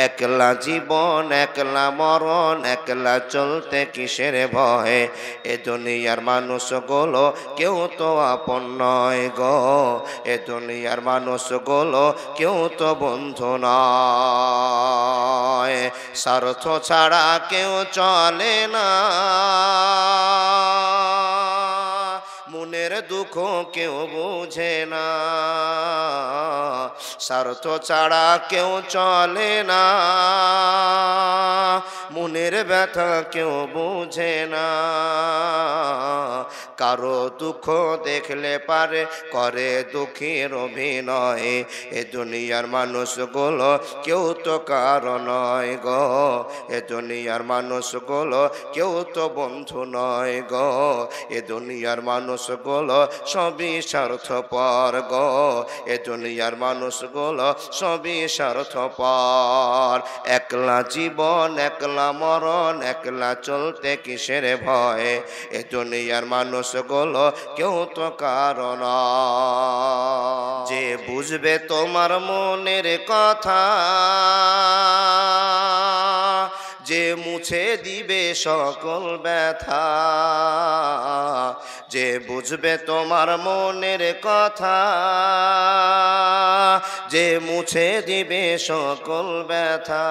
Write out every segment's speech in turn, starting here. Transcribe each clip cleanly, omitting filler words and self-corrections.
একলা জীবন একলা মরণ একলা চলতে কিসের ভয়, এ দুনিয়ার মানুষগুলো কেউ তো আপন নয় গো, এ দুনিয়ার মানুষগুলো কেউ তো বন্ধু নয়। স্বার্থ ছাড়া কেউ চলে না, মনের দুঃখ কেউ বুঝে না, স্বার্থ ছাড়া কেউ চলে না, মনের ব্যথা কেউ বুঝে না। কারো দুঃখ দেখলে পারে করে দুঃখের অভিনয়, এ দুনিয়ার মানুষগুলো কেউ তো কারো নয় গো, এ দুনিয়ার মানুষগুলো কেউ তো বন্ধু নয় গো, এ দুনিয়ার মানুষগুলো সবই স্বার্থপর গো, এ দুনিয়ার মানুষগুলো সবই স্বার্থপর। একলা জীবন একলা মরণ একলা চলতে কিসের ভয়, এ দুনিয়ার মানুষগুলো কেউ তো কারণ। যে বুঝবে তোমার মনের কথা, যে মুছে দিবে সকল ব্যথা, যে বুঝবে তোমার মনের কথা, যে মুছে দিবে সকল ব্যথা,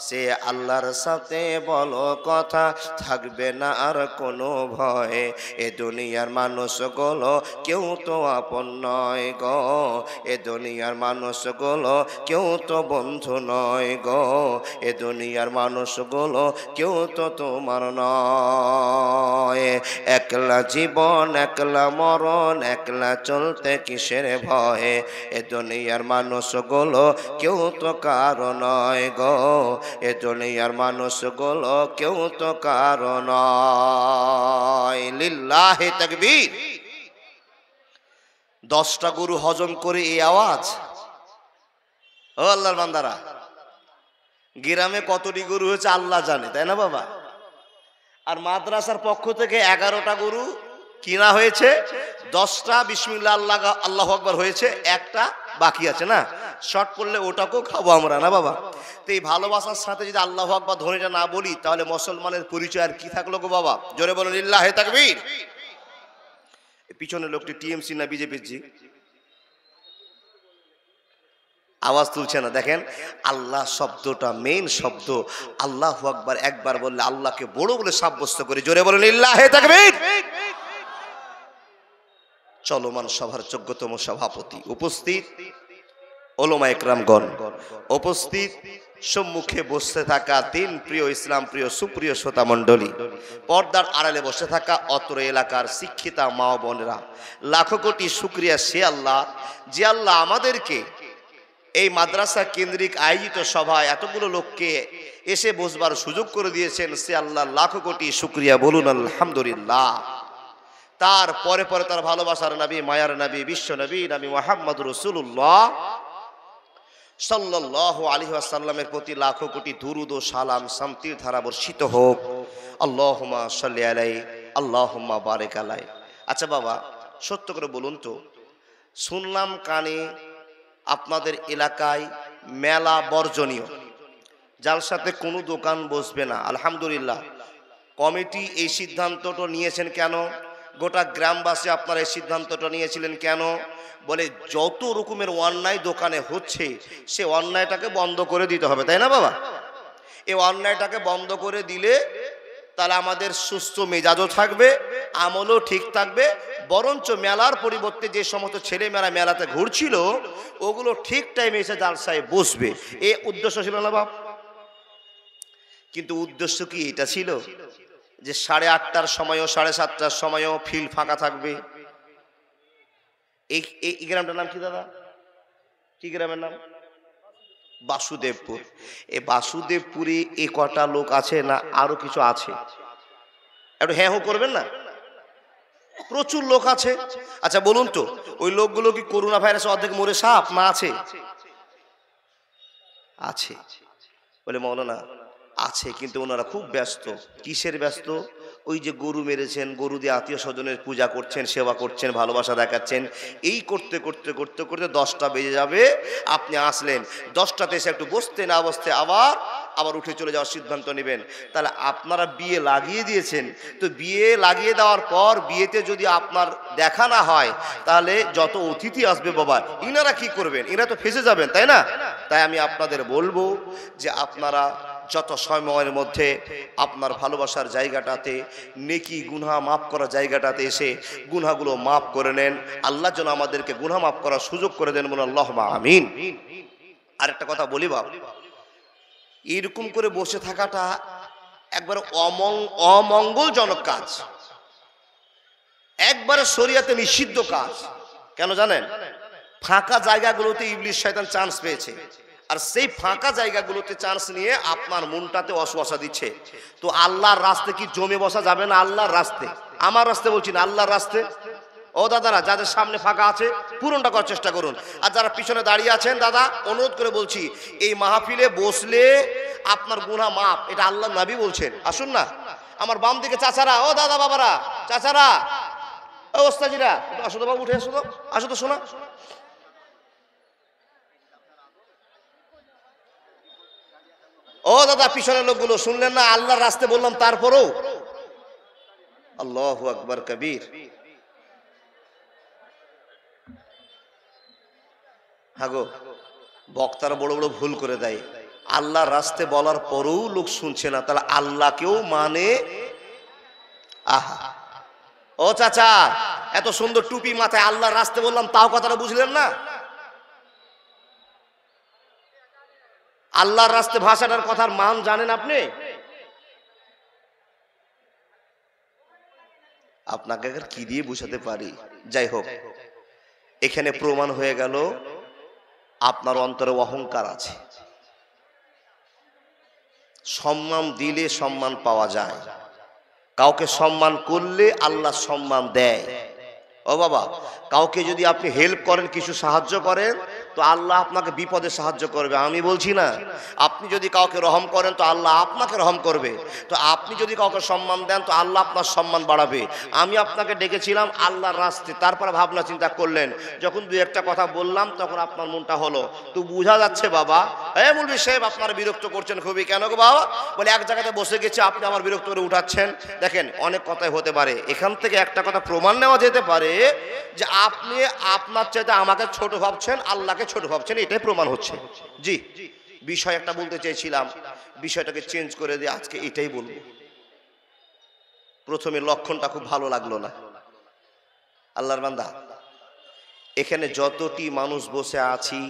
সে আল্লাহর সাথে বলো কথা, থাকবে না আর কোনো ভয়, এ দুনিয়ার মানুষগুলো কেউ তো আপন নয় গো, এ দুনিয়ার মানুষগুলো কেউ তো বন্ধু নয় গো, এ দুনিয়ার মানুষগুলো কেউ তো তোমার নয়। একলা জীবন একলা মরণ একলা চলতে কিসের ভয়, এ দুনিয়ার মানুষগুলো কেউ তো কারো নয় গো, এ দুনিয়ার মানুষগুলো কেউ তো কারো নয়। লিল্লাহি তাকবীর। 10টা গরু হজম করে এই আওয়াজ। ও আল্লাহর বান্দারা, গ্রামে কতটি গরু হয়েছে আল্লাহ জানে, তাই না বাবা? আর মাদ্রাসার পক্ষ থেকে 11টা গরু কিনা হয়েছে, 10টা বিসমিল্লাহ আল্লাহু আকবার হয়েছে, একটা বাকি আছে না, শর্ট করলে ওটাকেও খাবো আমরা, না বাবা? তো এই ভালোবাসার সাথে যদি আল্লাহু আকবার ধ্বনিটা না বলি, তাহলে মুসলমানের পরিচয় আর কি থাকলো গো বাবা? জোরে বলুন লিল্লাহি তাকবীর। পিছনের লোকটি টিএমসি না বিজেপির জি? আওয়াজ তুলছে না। দেখেন, আল্লাহ শব্দটা মেইন শব্দ। আল্লাহু আকবার একবার বললে আল্লাহকে বড় বলে সাব্যস্ত করে। জোরে বলুন লিল্লাহি তাকবীর। চলমান সভার যোগ্যতম সভাপতি উপস্থিত, ওলামা একরামগণ উপস্থিত, সম্মুখে বসে থাকা তিন প্রিয় ইসলাম প্রিয় সুপ্রিয় শ্রোতা মণ্ডলী, পর্দার আড়ালে বসে থাকা অত্র এলাকার শিক্ষিতা মা ও বোনেরা, লাখো কোটি শুকরিয়া সে আল্লাহ, যে আল্লাহ আমাদেরকে এই মাদ্রাসা কেন্দ্রিক আয়োজিত সভায় এতগুলো লোককে এসে বসবার সুযোগ করে দিয়েছেন। সে আল্লাহ লাখো কোটি শুকরিয়া, বলুন আলহামদুলিল্লাহ। তার পরে পরে তার ভালোবাসার নবী, মায়ার নবী, বিশ্ব নবী নবী মুহাম্মদ রাসূলুল্লাহ সাল্লাল্লাহু আলাইহি ওয়াসাল্লামের প্রতি লাখো কোটি দুরূদ ও সালাম শান্তির ধারা বর্ষিত হোক। আল্লাহুম্মা সাল্লি আলাইহি আল্লাহুম্মা বারিক আলাইহি। আচ্ছা বাবা, সত্য করে বলুন তো, শুনলাম কানে আপনাদের এলাকায় মেলা বর্জনীয়, যার সাথে কোনো দোকান বসবে না। আলহামদুলিল্লাহ, কমিটি এই সিদ্ধান্তটা নিয়েছেন কেন? গোটা গ্রামবাসী আপনারা এই সিদ্ধান্তটা নিয়েছিলেন কেন? বলে যত রকমের অন্যায় দোকানে হচ্ছে, সে অন্যায়টাকে বন্ধ করে দিতে হবে, তাই না বাবা? এই অন্যায়টাকে বন্ধ করে দিলে তাহলে আমাদের সুস্থ মেজাজও থাকবে, আমলও ঠিক থাকবে, বরঞ্চ মেলার পরিবর্তে যে সমস্ত ছেলেমেয়েরা মেলাতে ঘুরছিল, ওগুলো ঠিক টাইমে এসে জালসায় বসবে। এই উদ্দেশ্য ছিল না বাপ? কিন্তু উদ্দেশ্য কি এটা ছিল যে 8:30টার সময়ও 7:30টার সময়ও ফিল্ড ফাঁকা থাকবে? এই গ্রামটার নাম কি দাদা? কি গ্রামের নাম? বাসুদেবপুর। এই বাসুদেবপুরে এ কটা লোক আছে না আরো কিছু আছে? একটু হ্যাঁ হো করবেন না? প্রচুর লোক আছে। আচ্ছা বলুন তো, ওই লোকগুলো কি করোনা ভাইরাসে অর্ধেক মরে সাপ না আছে? আছে। বলে মৌলানা আছে, কিন্তু ওনারা খুব ব্যস্ত। কিসের ব্যস্ত? ওই যে গরু মেরেছেন, গরু দিয়ে আত্মীয় স্বজনের পূজা করছেন, সেবা করছেন, ভালোবাসা দেখাচ্ছেন, এই করতে করতে করতে করতে 10টা বেজে যাবে, আপনি আসলেন 10টাতে এসে একটু বসতে না বসতে আবার উঠে চলে যাওয়ার সিদ্ধান্ত নেবেন। তাহলে আপনারা বিয়ে লাগিয়ে দিয়েছেন, তো বিয়ে লাগিয়ে দেওয়ার পর বিয়েতে যদি আপনার দেখা না হয়, তাহলে যত অতিথি আসবে বাবা, ইনারা কি করবেন? ইনারা তো ফেঁসে যাবেন, তাই না? তাই আমি আপনাদের বলবো যে আপনারা যত সময়ের মধ্যে আপনার ভালোবাসার জায়গাটাতে, নেকি গুনাহ মাফ করার জায়গাটাতে এসে গুনাহগুলো মাফ করে নেন। আল্লাহ যেন আমাদেরকে গুনাহ মাফ করার সুযোগ করে দেন, বলুন আল্লাহুম্মা আমিন। আরেকটা কথা বলি বাবা, এরকম করে বসে থাকাটা একবার অমঙ্গলজনক কাজ, একবারে শরীয়তে নিষিদ্ধ কাজ। কেন জানেন? ফাঁকা জায়গাগুলোতে ইবলিশ শয়তান চান্স পেয়েছে, আর সেই ফাঁকা জায়গাগুলোতে চান্স নিয়ে আপনার মনটাতে ওয়াসওয়াসা দিচ্ছে। তো আল্লাহর রাস্তায় কি জমে বসা যাবে না? আল্লাহর রাস্তায়, আমার রাস্তায় বলছি না, আল্লাহর রাস্তায়। ও দাদারা, যাদের সামনে ফাঁকা আছে পূরণটা করার চেষ্টা করুন, আর যারা পিছনে দাঁড়িয়ে আছেন দাদা, অনুরোধ করে বলছি, এই মাহফিলে বসলে আপনার গুনাহ মাফ, এটা আল্লাহর নবী বলছেন। আসুন না আমার বাম দিকে চাচারা, ও দাদা বাবারা, চাচারা, ও ওস্তাজিরা, আসো তো বাবু, উঠে আসো তো, আসো তো শোনা। ও দাদা, পিছনের লোকগুলো শুনলেন না? আল্লাহর রাস্তায় বললাম, তারপরেও আল্লাহু আকবার কবীর। হাগো, বক্তারা বড় বড় ভুল করে দেয়, আল্লাহর রাস্তায় বলার পরেও লোক শুনছে না, তাহলে আল্লাহকেও মানে? আহা, ও চাচা, এত সুন্দর টুপি মাথায়, আল্লাহর রাস্তায় বললাম, তাও কথাটা বুঝলেন না? আল্লাহর রাস্তায় ভাষাটার কথার মান জানেন আপনি? আপনাকে কি দিয়ে বুঝাতে পারি? যাই হোক, এখানে প্রমাণ হয়ে গেল আপনার অন্তরে অহংকার আছে। সম্মান দিলে সম্মান পাওয়া যায়, কাউকে সম্মান করলে আল্লাহ সম্মান দেয়। ও বাবা, কাউকে যদি আপনি হেল্প করেন, কিছু সাহায্য করেন, তো আল্লাহ আপনাকে বিপদে সাহায্য করবে। আমি বলছি না, আপনি যদি কাউকে রহম করেন তো আল্লাহ আপনাকে রহম করবে। তো আপনি যদি কাউকে সম্মান দেন তো আল্লাহ আপনার সম্মান বাড়াবে। আমি আপনাকে ডেকেছিলাম আল্লাহর রাস্তায়, তারপরে ভাবনা চিন্তা করলেন, যখন দু একটা কথা বললাম তখন আপনার মনটা হলো, তো বোঝা যাচ্ছে বাবা, এই মৌলভী সাহেব আপনারা বিরক্ত করছেন খুবই। কেন গো বাবা? বলে এক জায়গাতে বসে গেছে, আপনি আমার বিরক্ত করে উঠাচ্ছেন। দেখেন, অনেক কথাই হতে পারে, এখান থেকে একটা কথা প্রমাণ নেওয়া যেতে পারে যে আপনি আপনার চাইতে আমাকে ছোট ভাবছেন, আল্লাহকে ছোট ভাবছেন, এটাই প্রমাণ হচ্ছে। জি, বিষয় একটা বলতে চেয়েছিলাম, বিষয়টাকে চেঞ্জ করে দিয়ে আজকে এটাই বলবো। প্রথমে লক্ষণটা খুব ভালো লাগলো না। আল্লাহর বান্দা, এখানে যতটি মানুষ বসে আছি,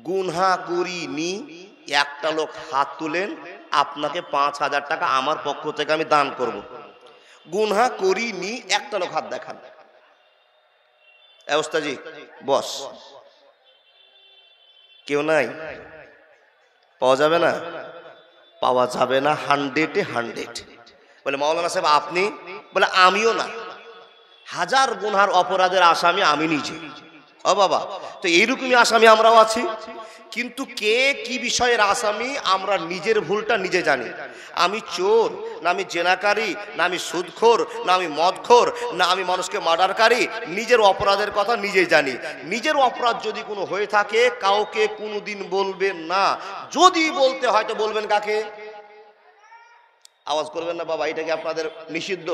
গুনাহ করিনি একটা লোক হাত তুলেন, আপনাকে 5,000 টাকা আমার পক্ষ থেকে আমি দান করব। গুনাহ করিনি একটা লোক হাত দেখান। ওস্তাজি বস, কেউ নাই? পাওয়া যাবে না? পাওয়া যাবে না 100-এ 100। বলে মাওলানা সাহেব আপনি? বলে আমিও না, হাজার গুনহার অপরাধের আসামি আমি নিজে। ও বাবা, তো এইরকমই আসামি আমরাও আছি, কিন্তু কে কি বিষয়ের আসামি আমরা নিজের ভুলটা নিজে জানি। আমি চোর না আমি জেনাকারী, না আমি সুদখোর, না আমি মদখোর, না আমি মানুষকে মার্ডারকারী, নিজের অপরাধের কথা নিজেই জানি। নিজের অপরাধ যদি কোনো হয়ে থাকে কাউকে কোনোদিন বলবেন না, যদি বলতে হয় তো বলবেন কাকে? আওয়াজ করবেন না বাবা, এটা কি আপনাদের নিষিদ্ধ?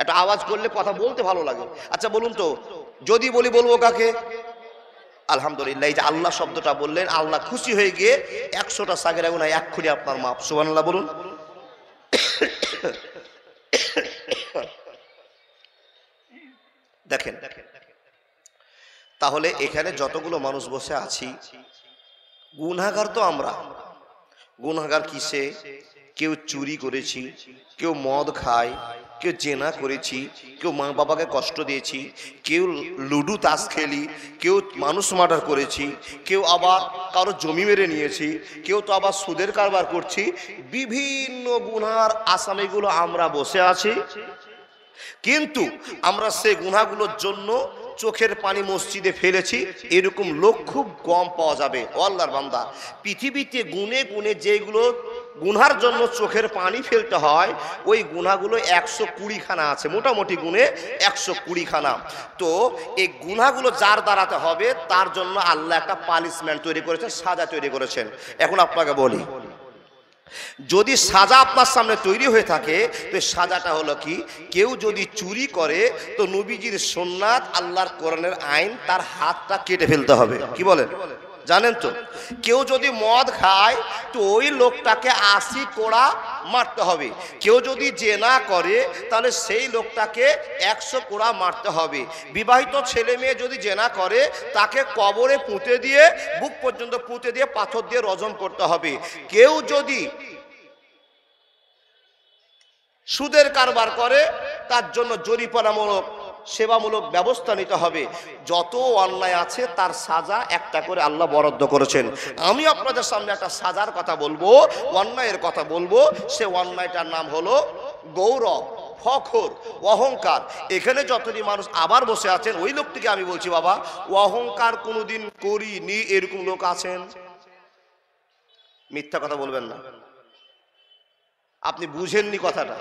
একটা আওয়াজ করলে কথা বলতে ভালো লাগে। আচ্ছা বলুন তো, যদি বলি বলবো কাকে? আলহামদুলিল্লাহ, এই যে আল্লাহ শব্দটা বললেন, আল্লাহ খুশি হয়ে গিয়ে 100টা সাগেরা গুনাহ এক্ষুনি আপনার মাপ। সুবহানাল্লাহ বলুন। দেখেন, তাহলে এখানে যতগুলো মানুষ বসে আছি, গুনাহগার তো আমরা। গুনাহগার কিসে? কেউ চুরি করেছি, কেউ মদ খায়, কেউ জেনা করেছি, কেউ মা বাবাকে কষ্ট দিয়েছি, কেউ লুডু তাস খেলি, কেউ মানুষ মার্ডার করেছি, কেউ আবার কারো জমি মেরে নিয়েছি, কেউ তো আবার সুদের কারবার করছি। বিভিন্ন গুনার আসামিগুলো আমরা বসে আছি, কিন্তু আমরা সেই গুনাহগুলোর জন্য চোখের পানি মসজিদে ফেলেছি, এরকম লোক খুব কম পাওয়া যাবে। ও আল্লাহর বান্দা, পৃথিবীতে গুনে গুনে যেগুলো গুনার জন্য চোখের পানি ফেলতে হয়, ওই গুনাহগুলো 120খানা আছে, মোটামুটি গুণে 120খানা। তো এই গুনাহগুলো যার দ্বারাতে হবে তার জন্য আল্লাহ একটা পানিশমেন্ট তৈরি করেছেন, সাজা তৈরি করেছেন। এখন আপনাকে বলি, যদি সাজা আপনার সামনে তৈরি হয়ে থাকে তো সাজাটা হলো কি, কেউ যদি চুরি করে তো নবীজির সুন্নাত আল্লাহর কোরআনের আইন, তার হাতটা কেটে ফেলতে হবে। কি বলেন, জানেন তো? কেউ যদি মদ খায় তো ওই লোকটাকে 80 কোড়া মারতে হবে। কেউ যদি জেনা করে তাহলে সেই লোকটাকে 100 কোড়া মারতে হবে। বিবাহিত ছেলে মেয়ে যদি জেনা করে তাকে কবরে পুঁতে দিয়ে, বুক পর্যন্ত পুঁতে দিয়ে পাথর দিয়ে রজম করতে হবে। কেউ যদি সুদের কারবার করে তার জন্য জরিমানামূলক সেবামূলক ব্যবস্থা নিতে হবে। যত অন্যায় আছে তার সাজা একটা করে আল্লাহ বরাদ্দ করেছেন। আমি আপনাদের সামনে একটা সাজার কথা বলবো, অন্যায়ের কথা বলবো। সে অন্যায়টার নাম হলো গৌরব, ফখর, অহংকার। এখানে যতটি মানুষ আবার বসে আছেন ওই লোকটিকে আমি বলছি, বাবা অহংকার কোনোদিন করিনি এরকম লোক আছেন? মিথ্যা কথা বলবেন না। আপনি বুঝেননি কথাটা,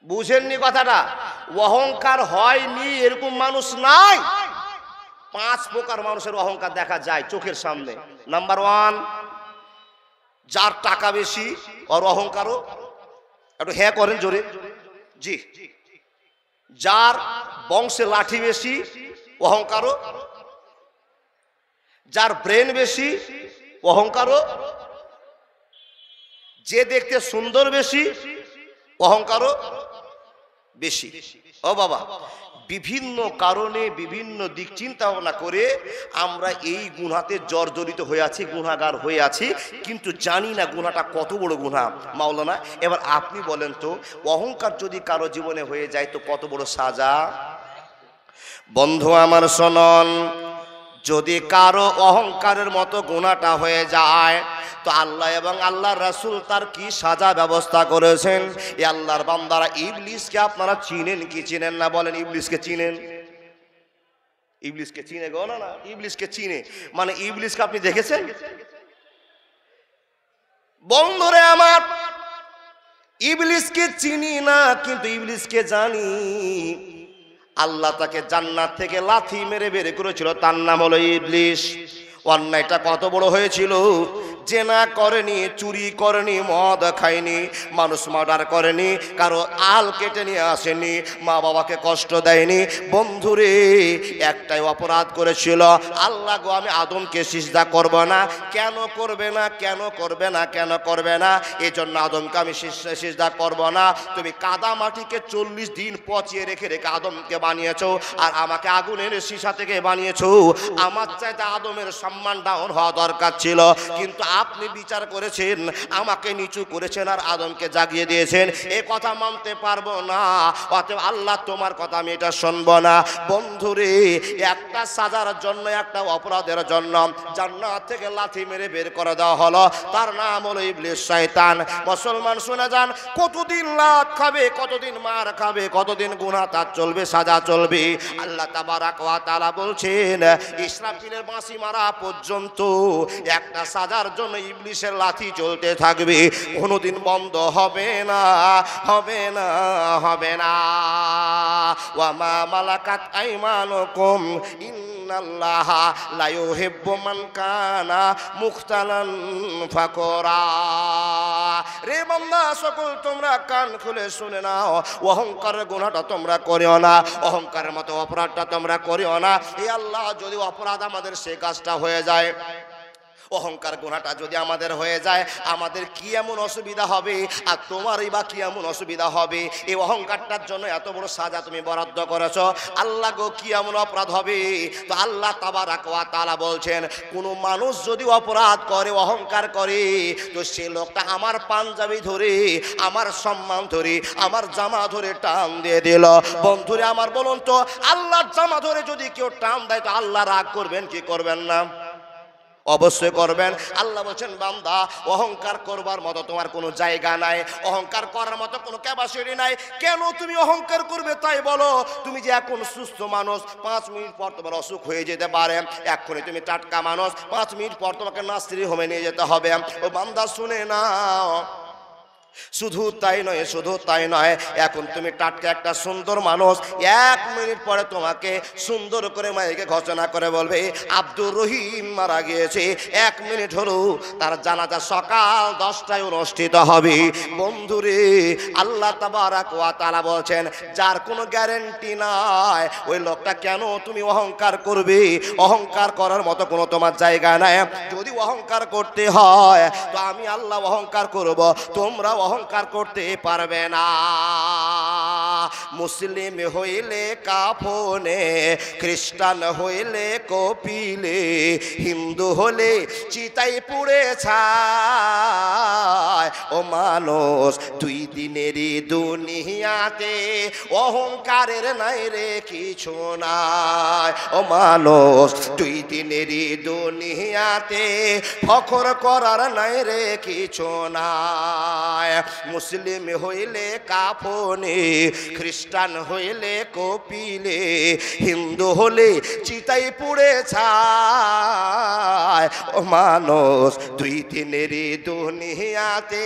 বুঝেননি কথাটা। অহংকার হয়নি এরকম মানুষ নাই। 5 প্রকার মানুষের অহংকার দেখা যায় চোখের সামনে। নাম্বার 1, যার টাকা বেশি ওর অহংকারও। একটু হ্যাঁ করেন জোরে, জি। যার বংশে লাঠি বেশি অহংকারও। যার ব্রেন বেশি অহংকারও। যে দেখতে সুন্দর বেশি অহংকারও বেশি। ও বাবা, বিভিন্ন কারণে বিভিন্ন দিক চিন্তা ভাবনা করে আমরা এই গুনাহতে জর্জরিত হয়ে আছি, গুনাহগার হয়ে আছি, কিন্তু জানি না গুনাহটা কত বড় গুনাহ। মাওলানা এবার আপনি বলেন তো, অহংকার যদি কারো জীবনে হয়ে যায় তো কত বড় সাজা? বন্ধু আমার শোনন, যদি কারো অহংকারের মতো গুনাহটা হয়ে যায় তো আল্লাহ এবং আল্লাহর রাসূল তার কি সাজা ব্যবস্থা করেছেন। এই আল্লাহর বান্দারা, ইবলিসকে আপনারা চিনেন কি চিনেন না বলেন? ইবলিসকে চিনেন? ইবলিসকে চিনে গো? না, ইবলিসকে চিনে মানে ইবলিসকে আপনি দেখেছেন? বন্ধুরে আমার, ইবলিসকে চিনি না কিন্তু ইবলিসকে জানি। আল্লাহ তাকে জান্নাত থেকে লাথি মেরে বের করেছিল, তার নাম হলো ইবলিস। অন্যায়টা কত বড় হয়েছিল! জেনা করেনি, চুরি করেনি, মদ খায়নি, মানুষ মার্ডার করেনি, কারো আল কেটে নিয়ে আসেনি, মা বাবাকে কষ্ট দেয়নি। বন্ধুরে, একটাই অপরাধ করেছিল, আল্লাহ গো আমি আদমকে সিজদা করব না। কেন করবে না? কেন করবে না? কেন করবে না? এই জন্য আদমকে আমি সিজদা করব না। তুমি কাদা মাটিকে 40 দিন পচিয়ে রেখে রেখে আদমকে বানিয়েছো, আর আমাকে আগুনের সীসা থেকে বানিয়েছো। আমার চাইতে আদমের সম্মান ডাউন হওয়া দরকার ছিল, কিন্তু আপনি বিচার করেছেন, আমাকে নিচু করেছেন আর আদমকে জাগিয়ে দিয়েছেন। এ কথা মানতে পারবো না, অতএব আল্লাহ তোমার কথা আমি এটা শুনবো না। বন্ধুরে, একটা সাজার জন্য, একটা অপরাধের জন্য জান্নাত থেকে লাথি মেরে বের করে দেওয়া হলো, তার নাম হলো ইবলিস, শয়তান। মুসলমান শুনে যান, কতদিন লাত খাবে, কতদিন মার খাবে, কতদিন গুনাহ তার চলবে, সাজা চলবে। আল্লাহ তাবারাক ওয়া তাআলা বলছেন, ইসরাফিলের বাঁশি মারা পর্যন্ত একটা সাজার জন্য ইবলিসের লাথি চলতে থাকবে, কোনোদিন বন্ধ হবে না, হবে না, হবে না। ওয়া মা মালাকাত আইমানুকুম ইন্নাল্লাহা লা ইউহিব্বু মান কানা মুখতালান ফাকুরা। রে বান্দা সকল, তোমরা কান খুলে শুনে নাও, অহংকারের গুনাহটা তোমরা করিও না, অহংকারের মতো অপরাধটা তোমরা করিও না। এই আল্লাহ যদি অপরাধ আমাদের সে কাজটা হয়ে যায়, অহংকার গুনাহটা যদি আমাদের হয়ে যায়, আমাদের কি এমন অসুবিধা হবে আর তোমারই বা কি এমন অসুবিধা হবে? এই অহংকারটার জন্য এত বড় সাজা তুমি বরাদ্দ করেছো। আল্লাহ গো, কি এমন অপরাধ হবে? তো আল্লাহ তাবারাক ওয়া তাআলা বলছেন, কোনো মানুষ যদি অপরাধ করে, অহংকার করে, তো সে লোকটা আমার পাঞ্জাবি ধরে, আমার সম্মান ধরে, আমার জামা ধরে টান দিয়ে দিল। বন্ধুরে আমার, বলুন তো, আল্লাহর জামা ধরে যদি কেউ টান দেয় তো আল্লাহ রাগ করবেন কি করবেন না? অবশ্যই করবেন। আল্লাহ বলছেন বান্দা অহংকার করবার মতো তোমার কোনো জায়গা নাই, অহংকার করার মতো কোনো ক্যাপাসিটি নাই। কেন তুমি অহংকার করবে তাই বলো? তুমি যে এখন সুস্থ মানুষ, 5 মিনিট পর তোমার অসুখ হয়ে যেতে পারে। এক্ষুনি তুমি টাটকা মানুষ, 5 মিনিট পর তোমাকে নার্সিং হোমে নিয়ে যেতে হবে। ও বান্দা শুনে নাও, শুধু তাই নয়, শুধু তাই নয়, এখন তুমি টাটকা একটা সুন্দর মানুষ, 1 মিনিট পরে তোমাকে সুন্দর করে মাইকে ঘোষণা করে বলবে আব্দুর রহিম মারা গিয়েছে। 1 মিনিট হলো তার জানাজা সকাল 10টায় অনুষ্ঠিত হবে। বন্ধুরে, আল্লাহ তাবারাক ওয়া তাআলা বলছেন যার কোনো গ্যারান্টি নাই, ওই লোকটা কেন তুমি অহংকার করবে? অহংকার করার মতো কোনো তোমার জায়গা নাই। যদি অহংকার করতে হয় তো আমি আল্লাহ অহংকার করব, তোমরা অহংকার করতে পারবে না। মুসলিম হইলে কাফনে, খ্রিস্টান হইলে কপিলে, হিন্দু হলে চিতাই পুড়ে ছায়। ও মানুষ, 2 দিনেরই দুনিয়াতে অহংকারের নাই রে কিছু নাই। ও মানুষ, 2 দিনেরই দুনিয়াতে ফখর করার নাই রে কিছু নাই। মুসলিম হইলে কাফনে, খ্রিস্টান হইলে কপিলে, হিন্দু হলে চিতাই পুড়ে ছায়। ও মানুষ, 2 দিনেরই দুনিয়াতে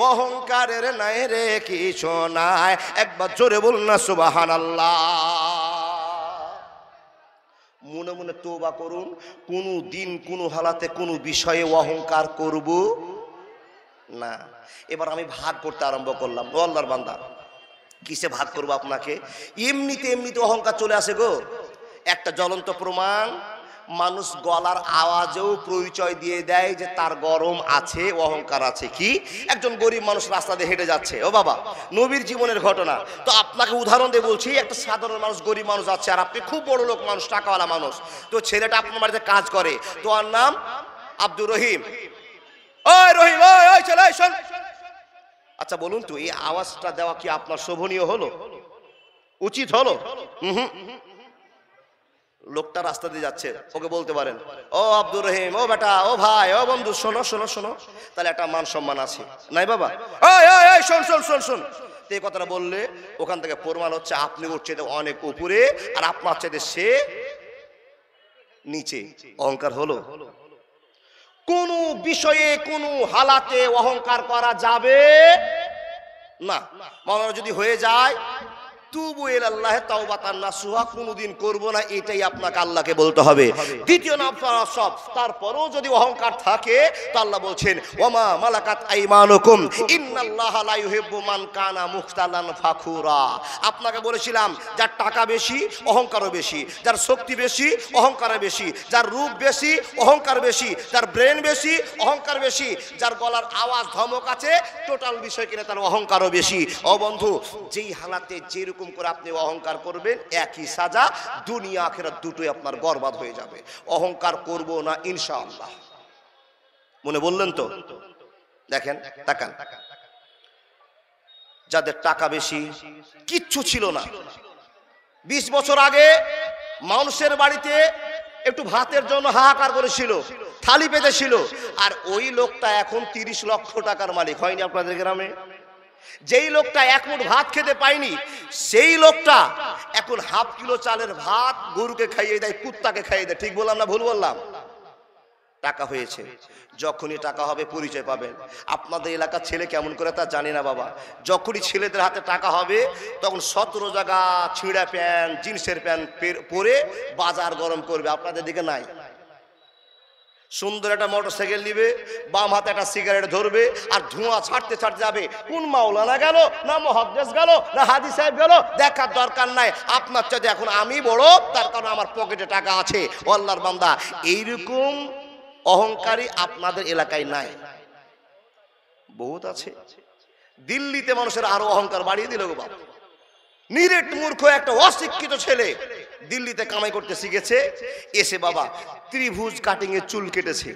অহংকারের নাই রে কিছু নাই। একবার জোরে বল না সুবহানাল্লাহ। মনে মনে তওবা করুন, কোনো দিন কোনো হালাতে কোনো বিষয়ে অহংকার করব না। এবার আমি ভাগ করতে আরম্ভ করলাম। ও আল্লাহর বান্দা, কিসে ভাগ করবো আপনাকে? এমনিতে অহংকার চলে আসে গো। একটা জ্বলন্ত প্রমাণ, মানুষ গলার আওয়াজেও পরিচয় দিয়ে দেয় যে তার গরম আছে, অহংকার আছে। কি? একজন গরিব মানুষ রাস্তা দিয়ে হেঁটে যাচ্ছে, ও বাবা, নবীর জীবনের ঘটনা। তো আপনাকে উদাহরণ দিয়ে বলছি, একটা সাধারণ মানুষ, গরিব মানুষ আছে, আর আপনি খুব বড় লোক মানুষ, টাকাওয়ালা মানুষ। তো ছেলেটা আপনার বাড়িতে কাজ করে, তোমার নাম আব্দুর রহিম। ওই রহিম, ওই ছেলে শোন। আচ্ছা বলুন তো, এই আওয়াজটা দেওয়া কি আপনার শোভনীয় হলো? উচিত হলো? লোকটা রাস্তা দিয়ে যাচ্ছে, ওকে বলতে পারেন ও আব্দুর রহিম, ও বেটা, ও ভাই, ও বন্ধু, শোনো শোনো শোনো, তাহলে একটা মান সম্মান আছে, নাই বাবা? ওই শোন শোন শোন শোন। এই কথাটা বললে ওখান থেকে প্রমাণ হচ্ছে আপনি ওর চাইতে অনেক উপরে, আর আপনার চাইতে সে নিচে। অহংকার হলো? কোন বিষয়ে কোন হালাতে অহংকার করা যাবে না। মনে যদি হয়ে যায় তুবু ইলাল্লাহি তাওবাতান নাসুহা, কোনদিন করব না, এটাই আপনাকে আল্লাহকে বলতে হবে। দ্বিতীয় নাম্বার সব, তারপরেও যদি অহংকার থাকে তো আল্লাহ বলছেন ওয়ামা মালাকাত আইমানুকুম ইন্নাল্লাহা লা ইউহিব্বু মান কানা মুখতালান ফাখুরা। আপনাকে বলেছিলাম যার টাকা বেশি অহংকারও বেশি, যার শক্তি বেশি অহংকার বেশি, যার রূপ বেশি অহংকার বেশি, যার ব্রেন বেশি অহংকার বেশি, যার গলার আওয়াজ ধমক আছে, টোটাল বিষয় কিনা তার অহংকারও বেশি। ও বন্ধু, যেই হালাতে যেরকম করে আপনি অহংকার করবেন, একই সাজা, দুনিয়া আখিরাত দুটোই আপনার বরবাদ হয়ে যাবে। অহংকার করব না ইনশাআল্লাহ। মনে বললেন তো? দেখেন, তাকান, যাদের টাকা বেশি, কিচ্ছু ছিল না, 20 বছর আগে মানুষের বাড়িতে একটু ভাতের জন্য হাহাকার করেছিল, থালি পেতেছিল, আর ওই লোকটা এখন 30 লক্ষ টাকার মালিক। হয়নি আপনাদের গ্রামে? যেই লোকটা 1 মুঠ ভাত খেতে পায়নি, সেই লোকটা এখন ½ কিলো চালের ভাত গরুকে খাইয়ে দেয়, কুত্তাকে খাইয়ে দেয়। ঠিক বললাম না ভুল বললাম? টাকা হয়েছে, যখনই টাকা হবে পরিচয় পাবেন। আপনাদের এলাকার ছেলে কেমন করে তা জানি না বাবা, যখনই ছেলেদের হাতে টাকা হবে তখন 17 জায়গা ছিঁড়া প্যান্ট, জিন্সের প্যান্ট পরে বাজার গরম করবে। আপনাদের দিকে নাই? সুন্দর একটা মোটরসাইকেল নিবে, বাম হাতে একটা সিগারেট ধরবে, আর ধোঁয়া ছাড়তে ছাড়তে যাবে। কোন মাওলানা গেল, না মুহাদ্দিস গেল, না হাজি সাহেব গেল, দেখার দরকার নাই। আপনার চাইতে এখন আমি বড়, তার কারণে আমার পকেটে টাকা আছে। ও আল্লাহর বান্দা, এইরকম অহংকারী আপনাদের এলাকায় নাই? বহুত আছে। দিল্লিতে মানুষের আরো অহংকার বাড়িয়ে দিল গো বাবা। নিরেট মূর্খ একটা অশিক্ষিত ছেলে দিল্লিতে কামাই করতে শিখেছে, এসে বাবা ত্রিভুজ কাটিং এর চুল কেটেছে,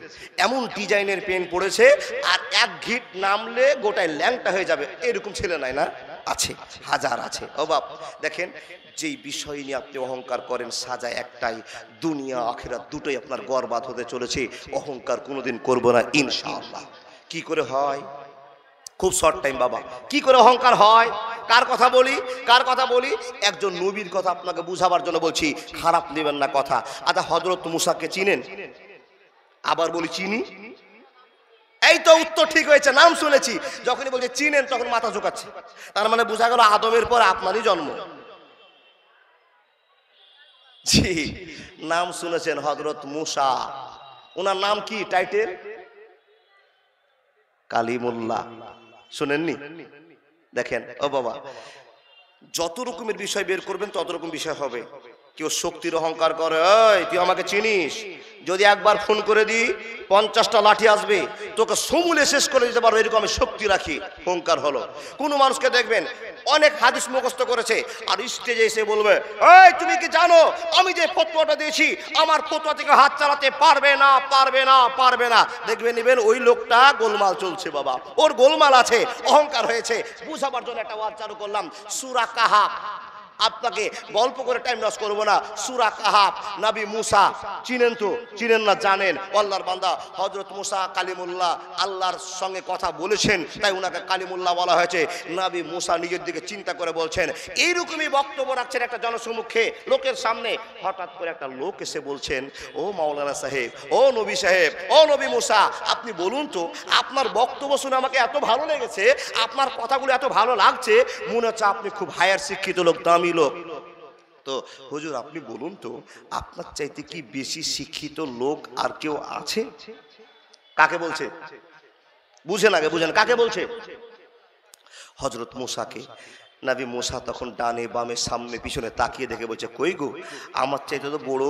এমন ডিজাইনের পেন পড়েছে, আর 1 ঘিট নামলে গোটায় ল্যাংটা হয়ে যাবে। এরকম ছেলে নাই না? আছে, হাজার আছে। ও বাপ দেখেন, যেই বিষয় নিয়ে আপনি অহংকার করেন সাজা একটাই, দুনিয়া আখিরাত দুটোই আপনার বরবাদ হতে চলেছে। অহংকার কোনোদিন করব না ইনশাআল্লাহ। কি করে হয়? খুব শর্ট টাইম বাবা। কি করে অহংকার হয়? কার কথা বলি, কার কথা বলি? একজন নবীর কথা আপনাকে বুঝাবার জন্য বলছি, খারাপ নেবেন না কথা। আচ্ছা, হযরত মুসাকে চিনেন? আবার বলি চিনি। এই তো উত্তর ঠিক হয়েছে, নাম শুনেছি। যখনই বলছে চিনেন তখন মাথা ঝুঁকাচ্ছে, তার মানে বোঝা গেল আদমের পর আপনারই জন্ম। জি, নাম শুনেছেন হযরত মুসা। ওনার নাম কি টাইটেল? কালিমুল্লাহ। শুনেননি? দেখেন ও বাবা, যত রকমের বিষয় বের করবেন তত রকম বিষয় হবে। কেউ শক্তির অহংকার করে, এই তুই আমাকে চিনিস, যদি একবার ফোন করে দিই 50টা লাঠি আসবে, তোকে সমূলে শেষ করে দিতে পারবো, এরকম আমি শক্তি রাখি। অহংকার হলো। কোন মানুষকে দেখবেন অনেক হাদিস মুখস্থ করেছে, আর স্টেজে এসে বলবে, এই তুমি কি জানো আমি যে ফতোয়াটা দিয়েছি, আমার ফতোয়া থেকে হাত চালাতে পারবে না, পারবে না, পারবে না। দেখবেন নিবেন ওই লোকটা গোলমাল চলছে বাবা, ওর গোলমাল আছে, অহংকার হয়েছে। বুঝাবার জন্য একটা ওয়াজ চালু করলাম, সূরা কাহাফ। আপনাকে গল্প করে টাইম নষ্ট করবো না। সূরা কাহাফ, নবী মুসা চিনেন তো? চিনেন না? জানেন আল্লাহর বান্দা হযরত মুসা কালিমুল্লাহ, আল্লাহর সঙ্গে কথা বলেছেন, তাই উনাকে কালিমুল্লাহ বলা হয়েছে। নবী মুসা নিজের দিকে চিন্তা করে বলছেন, এইরকমই বক্তব্য রাখছেন একটা জনসম্মুখে, লোকের সামনে। হঠাৎ করে একটা লোক এসে বলছেন, ও মাওলানা সাহেব, ও নবী সাহেব, ও নবী মুসা, আপনি বলুন তো, আপনার বক্তব্য শুনে আমাকে এত ভালো লেগেছে, আপনার কথাগুলো এত ভালো লাগছে, মনে হচ্ছে আপনি খুব হায়ার শিক্ষিত লোক, দামি লোক। তো হুজুর আপনি বলুন তো, আপনার চাইতে কি বেশি শিক্ষিত লোক আর কেউ আছে? কাকে বলছে? বুঝেন, আগে বুঝেন কাকে বলছে। হযরত মুসাকে। নবী মুসা তখন ডানে বামে সামনে পিছনে তাকিয়ে দেখে বলছে, কই গো, আমার চাইতে তো বড়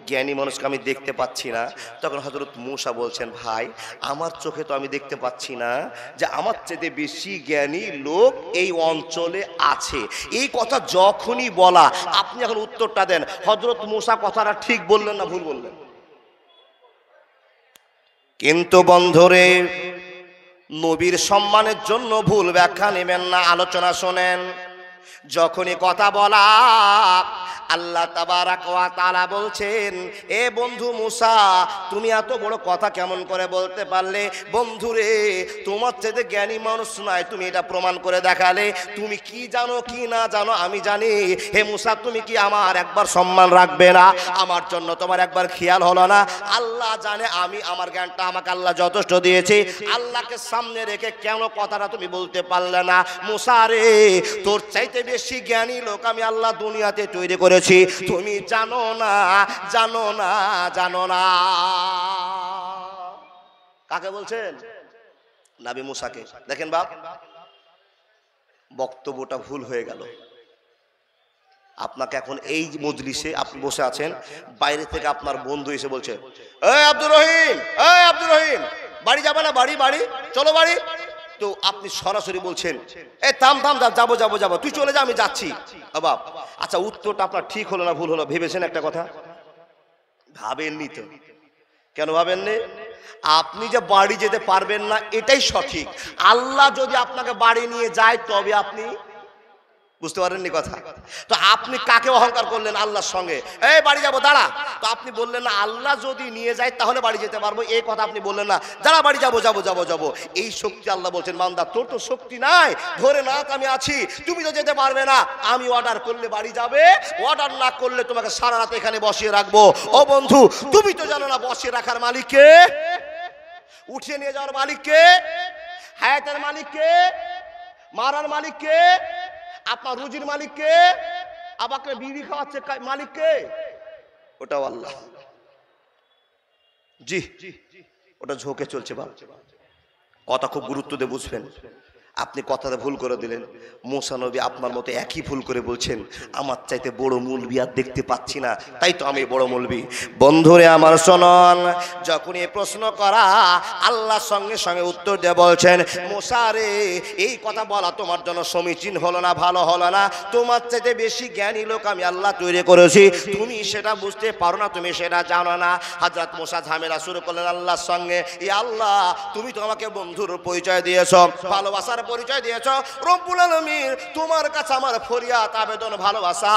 জ্ঞানী মানুষকে আমি দেখতে পাচ্ছি না। তখন হযরত মুসা বলছেন, ভাই আমার চোখে তো আমি দেখতে পাচ্ছি না যে আমার চাইতে বেশি জ্ঞানী লোক এই অঞ্চলে আছে। এই কথা যখনই বলা, আপনি এখন উত্তরটা দেন, হযরত মুসা কথাটা ঠিক বললেন না ভুল বললেন? কিন্তু বন্ধুরে, নবীর সম্মানের জন্য ভুল ব্যাখ্যা নেবেন না, আলোচনা শোনেন। যখনই কথা বলা, আল্লাহ তাবারাক ওয়া তাআলা বলছেন, এ বন্ধু মুসা, তুমি এত বড় কথা কেমন করে বলতে পারলে? বন্ধুরে, তোমার চাইতে জ্ঞানী মানুষ নাই, তুমি এটা প্রমাণ করে দেখালে। তুমি কি জানো কি না জানো আমি জানি। হে মুসা, তুমি কি আমার একবার সম্মান রাখবে না? আমার জন্য তোমার একবার খেয়াল হলো না? আল্লাহ জানে আমি আমার জ্ঞানটা আমাকে আল্লাহ যথেষ্ট দিয়েছে, আল্লাহকে সামনে রেখে কেন কথাটা তুমি বলতে পারলে না? মুসা রে, তোর চাইতে বেশি জ্ঞানী লোক আমি আল্লাহ দুনিয়াতে তৈরি করেছি, তুমি জানো না, জানো না, জানো না। কাকে বলছেন? নবী মুসাকে। দেখেন বাপ, বক্তব্যটা ভুল হয়ে গেল। আপনাকে এখন এই মজলিসে আপনি বসে আছেন, বাইরে থেকে আপনার বন্ধু এসে বলছে, এই আব্দুর রহিম, এই আব্দুর রহিম, বাড়ি যাবে না? বাড়ি, বাড়ি, চলো বাড়ি। তো আপনি সরাসরি বলছেন, এ থাম থাম, যাবো যাবো যাবো, তুই চলে যা, আমি যাচ্ছি। বাপ, আচ্ছা উত্তরটা আপনার ঠিক হলো না ভুল হলো ভেবেছেন একটা কথা? ভাবেননি তো। কেন ভাবেননি? আপনি যে বাড়ি যেতে পারবেন না এটাই সঠিক। আল্লাহ যদি আপনাকে বাড়ি নিয়ে যায় তবে আপনি বুঝতে পারেননি কথা। তো আপনি কাকে অহংকার করলেন? আল্লাহর সঙ্গে। এই বাড়ি যাবো, দাঁড়া। তো আপনি বললেন না আল্লাহ যদি নিয়ে যায় তাহলে বাড়ি যেতে পারবো, এই কথা আপনি বললেন না, দাঁড়া বাড়ি যাবো যাবো যাবো যাবো। এই শক্তি আল্লাহ বলছেন, বান্দা তোর তো শক্তি নাই, ধরে না আমি আছি, তুমি তো যেতে পারবে না। আমি অর্ডার করলে বাড়ি যাবে, অর্ডার না করলে তোমাকে সারা রাত এখানে বসিয়ে রাখবো। ও বন্ধু, তুমি তো জানো না বসিয়ে রাখার মালিক কে, উঠিয়ে নিয়ে যাওয়ার মালিক কে, হায়াতের মালিক কে, মারার মালিক কে, আপনার রুজির মালিক কে, আবাকে বিড়ি খাওয়াচ্ছে মালিক কে? ওটাও আল্লাহ। জি, ওটা ঝোঁকে চলছে বাবা। কথা খুব গুরুত্ব দিয়ে বুঝবেন। আপনি কথাটা ভুল করে দিলেন। মুসা নবী আপনার মতো একই ভুল করে বলছেন, আমার চাইতে বড় মৌলবি আর দেখতে পাচ্ছি না, তাই তো আমি বড় মৌলবি। বন্ধুরে আমার শোনন, যখন এই প্রশ্ন করা, আল্লাহর সঙ্গে সঙ্গে উত্তর দিয়ে বলছেন, মুসা রে, এই কথা বলা তোমার জন্য সমীচীন হলো না, ভালো হলো না। তোমার চাইতে বেশি জ্ঞানী লোক আমি আল্লাহ তৈরি করেছি, তুমি সেটা বুঝতে পারো না, তুমি সেটা জানো না। হযরত মুসা ঝামেলা শুরু করলেন আল্লাহর সঙ্গে। ই আল্লাহ, তুমি তো আমাকে বন্ধুর পরিচয় দিয়েছ, ভালোবাসার পরিচয় দিয়েছ। রব্বুল আলামিন তোমার কাছে আমার ফরিয়াদ আবেদন ভালোবাসা,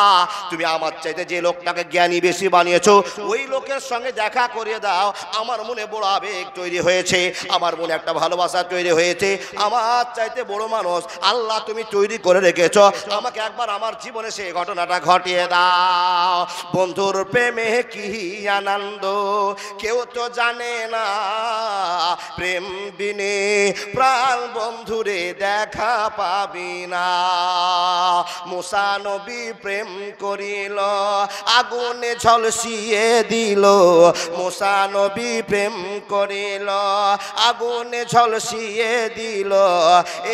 তুমি আমার চাইতে যে লোকটাকে জ্ঞানী বেশি বানিয়েছো ওই লোকের সঙ্গে দেখা করিয়ে দাও। আমার মনে বড় আবেগ তৈরি হয়েছে, আমার মনে একটা ভালোবাসা তৈরি হয়েছে। আমার চাইতে বড় মানুষ আল্লাহ তুমি তৈরি করে রেখেছো, আমাকে একবার আমার জীবনে সেই ঘটনাটা ঘটিয়ে দাও। বন্ধুর প্রেমে কি আনন্দ কেউ তো জানে না, প্রেম বিনে প্রাণ বন্ধুরে দেখা পাবি না। মুসা নবী প্রেম করিল, আগুনে ঝলসিয়ে দিল। মুসা নবী প্রেম করিল, আগুনে ঝলসিয়ে দিল।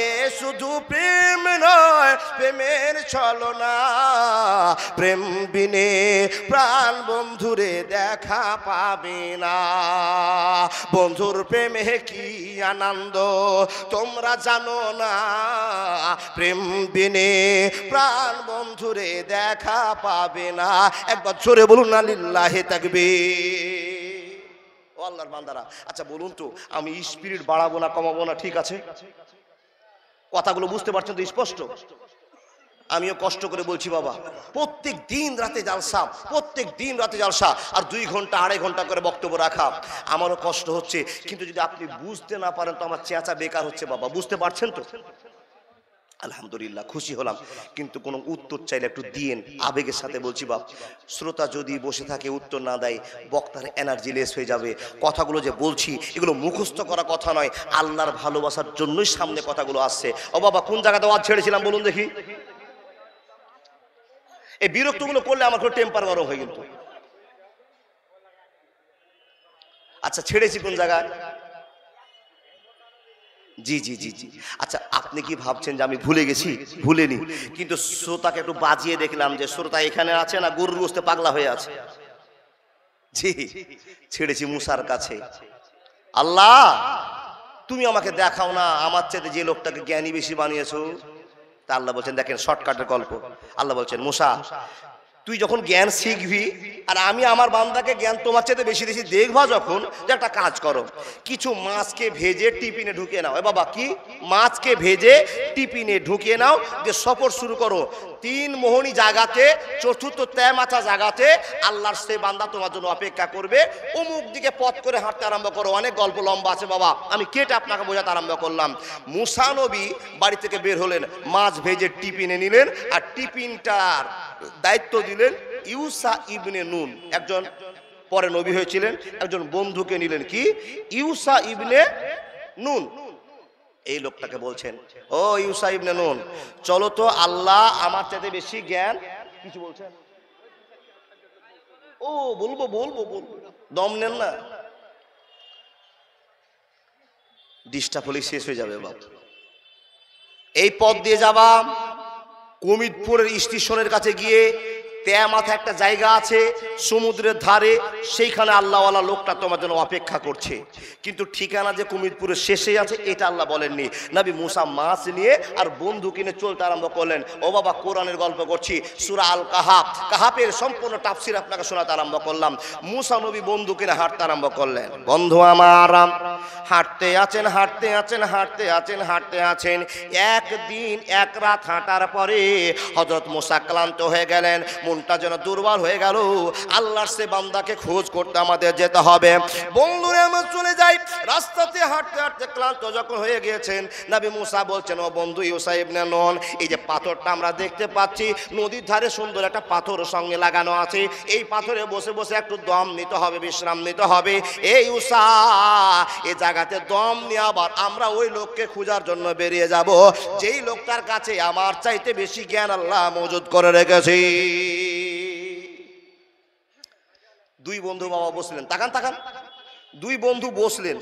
এ শুধু প্রেম নয়, প্রেমের ছলনা, প্রেম বিনে প্রাণ বন্ধুরে দেখা পাবে না। বন্ধুর প্রেমে কি আনন্দ তোমরা জানো না, প্রেম বিনে প্রাণ বন্ধুরে দেখা পাবে না। একবার জোরে বলুন না লিল্লাহি তাকবীর। ও আল্লাহর বান্দারা, আচ্ছা বলুন তো, আমি স্পিরিট বাড়াবো না কমাবো না, ঠিক আছে? কথাগুলো বুঝতে পারছেন তো স্পষ্ট? আমিও কষ্ট করে বলছি বাবা, প্রত্যেক দিন রাতে জালসা, প্রত্যেক দিন রাতে জালসা, আর 2 ঘন্টা 2.5 ঘন্টা করে বক্তব্য রাখা। আমারও কষ্ট হচ্ছে, কিন্তু যদি আপনি বুঝতে না পারেন তো আমার চেঁচা বেকার হচ্ছে বাবা। বুঝতে পারছেন তো? আলহামদুলিল্লাহ, খুশি হলাম। কিন্তু কোনো উত্তর চাইলে একটু দিয়েন, আবেগের সাথে বলছি বাপ। শ্রোতা যদি বসে থাকে উত্তর না দেয়, বক্তার এনার্জি লেস হয়ে যাবে। কথাগুলো যে বলছি এগুলো মুখস্থ করা কথা নয়, আল্লাহর ভালোবাসার জন্যই সামনে কথাগুলো আসছে। ও বাবা, কোন জায়গাতে ওয়াজ ছেড়েছিলাম বলুন দেখি? এই বিরক্তগুলো করলে আমার খুব টেম্পার গরম হয়ে কিন্তু। আচ্ছা, ছেড়েছি কোন জায়গায়? জি জি জি জি। আচ্ছা, আপনি কি ভাবছেন যে আমি ভুলে গেছি? ভুলেনি, কিন্তু শ্রোতাকে একটু বাজিয়ে দেখলাম যে শ্রোতা এখানে আছে না গরুর গোশতে পাগলা হয়ে আছে। জি, ছেড়েছি মুসার কাছে। আল্লাহ তুমি আমাকে দেখাও না আমার চাইতে যে লোকটাকে জ্ঞানী বেশি বানিয়েছো। তা আল্লাহ বলছেন, দেখেন শর্টকাটের গল্প। আল্লাহ বলছেন, মুসা তুই যখন জ্ঞান শিখবি আর আমি আমার বান্দাকে জ্ঞান তোমার চাইতে বেশি বেশি দেখবা, যখন যে একটা কাজ করো, কিছু মাছকে ভেজে টিফিনে ঢুকিয়ে নাও। এ বাবা, কি মাছকে ভেজে টিফিনে ঢুকিয়ে নাও, যে সফর শুরু করো 3 মোহনী জায়গাতে, 4র্থ তেমাথা জায়গাতে আল্লাহর সে বান্দা তোমার জন্য অপেক্ষা করবে। অমুক দিকে পথ করে হাঁটতে আরম্ভ করো। অনেক গল্প লম্বা আছে বাবা, আমি কেটে আপনাকে বোঝাতে আরম্ভ করলাম। মুসা নবী বাড়ি থেকে বের হলেন, মাছ ভেজে টিফিনে নিলেন, আর টিফিনটার দায়িত্ব দিলেন ইউসা ইবনে নুন, একজন পরে নবী হয়েছিলেন, একজন বন্ধুকে নিলেন। কি? ইউসা ইবনে নুন। এই লোকটাকে বলছেন, ও ইউসা ইবনে নুন, চলো তো, আল্লাহ আমার চাইতে বেশি জ্ঞান। কিছু বলছেন? ও বলবো বলবো বলবো, দম নেন না, ডিস্টার্ব হলে শেষ হয়ে যাবে বাবা। এই পথ দিয়ে যাবা, কুমিদপুরের স্টেশনের কাছে গিয়ে তেমাথা একটা জায়গা আছে সমুদ্রের ধারে, সেইখানে আল্লাহওয়ালা লোকটা তোমার জন্য অপেক্ষা করছে। কিন্তু ঠিকানা যে কুমিদপুরের শেষে আছে এটা আল্লাহ বলেননি। নবী মুসা মাছ নিয়ে আর বন্ধু কিনে চলতে আরম্ভ করলেন। ও বাবা, কোরআনের গল্প করছি, সূরা আল কাহাফ, কাহাফের সম্পূর্ণ তাফসীর আপনাকে শোনাতে আরম্ভ করলাম। মুসা নবী বন্ধু কিনে হাঁটতে আরম্ভ করলেন। বন্ধু আমার হাঁটতে আছেন, হাঁটতে আছেন, হাঁটতে আছেন, হাঁটতে আছেন। একদিন এক রাত হাঁটার পরে হযরত মুসা ক্লান্ত হয়ে গেলেন, মনটা যেন দুর্বল হয়ে গেল। আল্লাহর সে বান্দাকে খোঁজ করতে আমাদের যেতে হবে। বন্ধুরে আমরা চলে যাই, রাস্তাতে হাঁটতে হাঁটতে ক্লান্ত যখন হয়ে গিয়েছেন, নবী মুসা বলছেন, ও বন্ধু ইউসা ইবনে নুন, এই যে পাথরটা আমরা দেখতে পাচ্ছি নদীর ধারে, সুন্দর একটা পাথর সঙ্গে লাগানো আছে, এই পাথরে বসে বসে একটু দম নিতে হবে, বিশ্রাম নিতে হবে। এই ইউসা, এই জায়গাতে দম নিয়ে আবার আমরা ওই লোককে খোঁজার জন্য বেরিয়ে যাব, যেই লোকটার কাছে আমার চাইতে বেশি জ্ঞান আল্লাহ মজুদ করে রেখেছি। 2 বন্ধু বাবা বসলেন, তাকান তাকান, 2 বন্ধু বসলেন।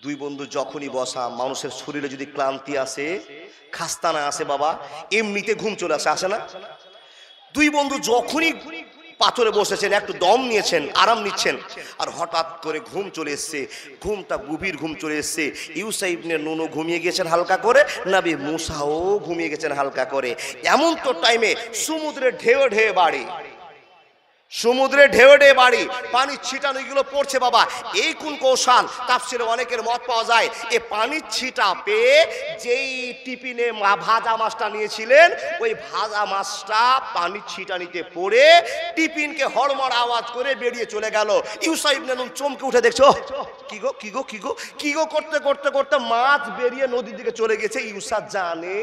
2 বন্ধু যখনই বসা, মানুষের শরীরে যদি ক্লান্তি আসে, খাস্তানা আসে বাবা, এমনিতে ঘুম চলে আসে, আসে না? 2 বন্ধু যখনই পাথরে বসেছেন, একটু দম নিয়েছেন, আরাম নিচ্ছেন, আর হঠাৎ করে ঘুম চলে এসছে। ঘুমটা গভীর ঘুম চলে এসছে। ইউসা ইবনে নুন ঘুমিয়ে গেছেন হালকা করে, নবী মুসাও ঘুমিয়ে গেছেন হালকা করে। এমন তো টাইমে সমুদ্রের ঢেউ ঢেউ বাড়ে, সমুদ্রে ঢেউ ঢেউ বাড়ি, পানির ছিটানো এগুলো পড়ছে বাবা। এই কোন কৌশল? তাফসীরে অনেকের মত পাওয়া যায় এই পানির ছিটা পেয়ে যেই টিফিনে ভাজা মাছটা নিয়েছিলেন, ওই ভাজা মাছটা পানির ছিটানিতে পড়ে টিফিনকে হড়মড় আওয়াজ করে বেরিয়ে চলে গেল। ইউসা ইবনে নুন চমকে উঠে দেখছো, কি গো কি গো কি গো কি গো করতে করতে করতে মাছ বেরিয়ে নদীর দিকে চলে গেছে। ইউসা জানে,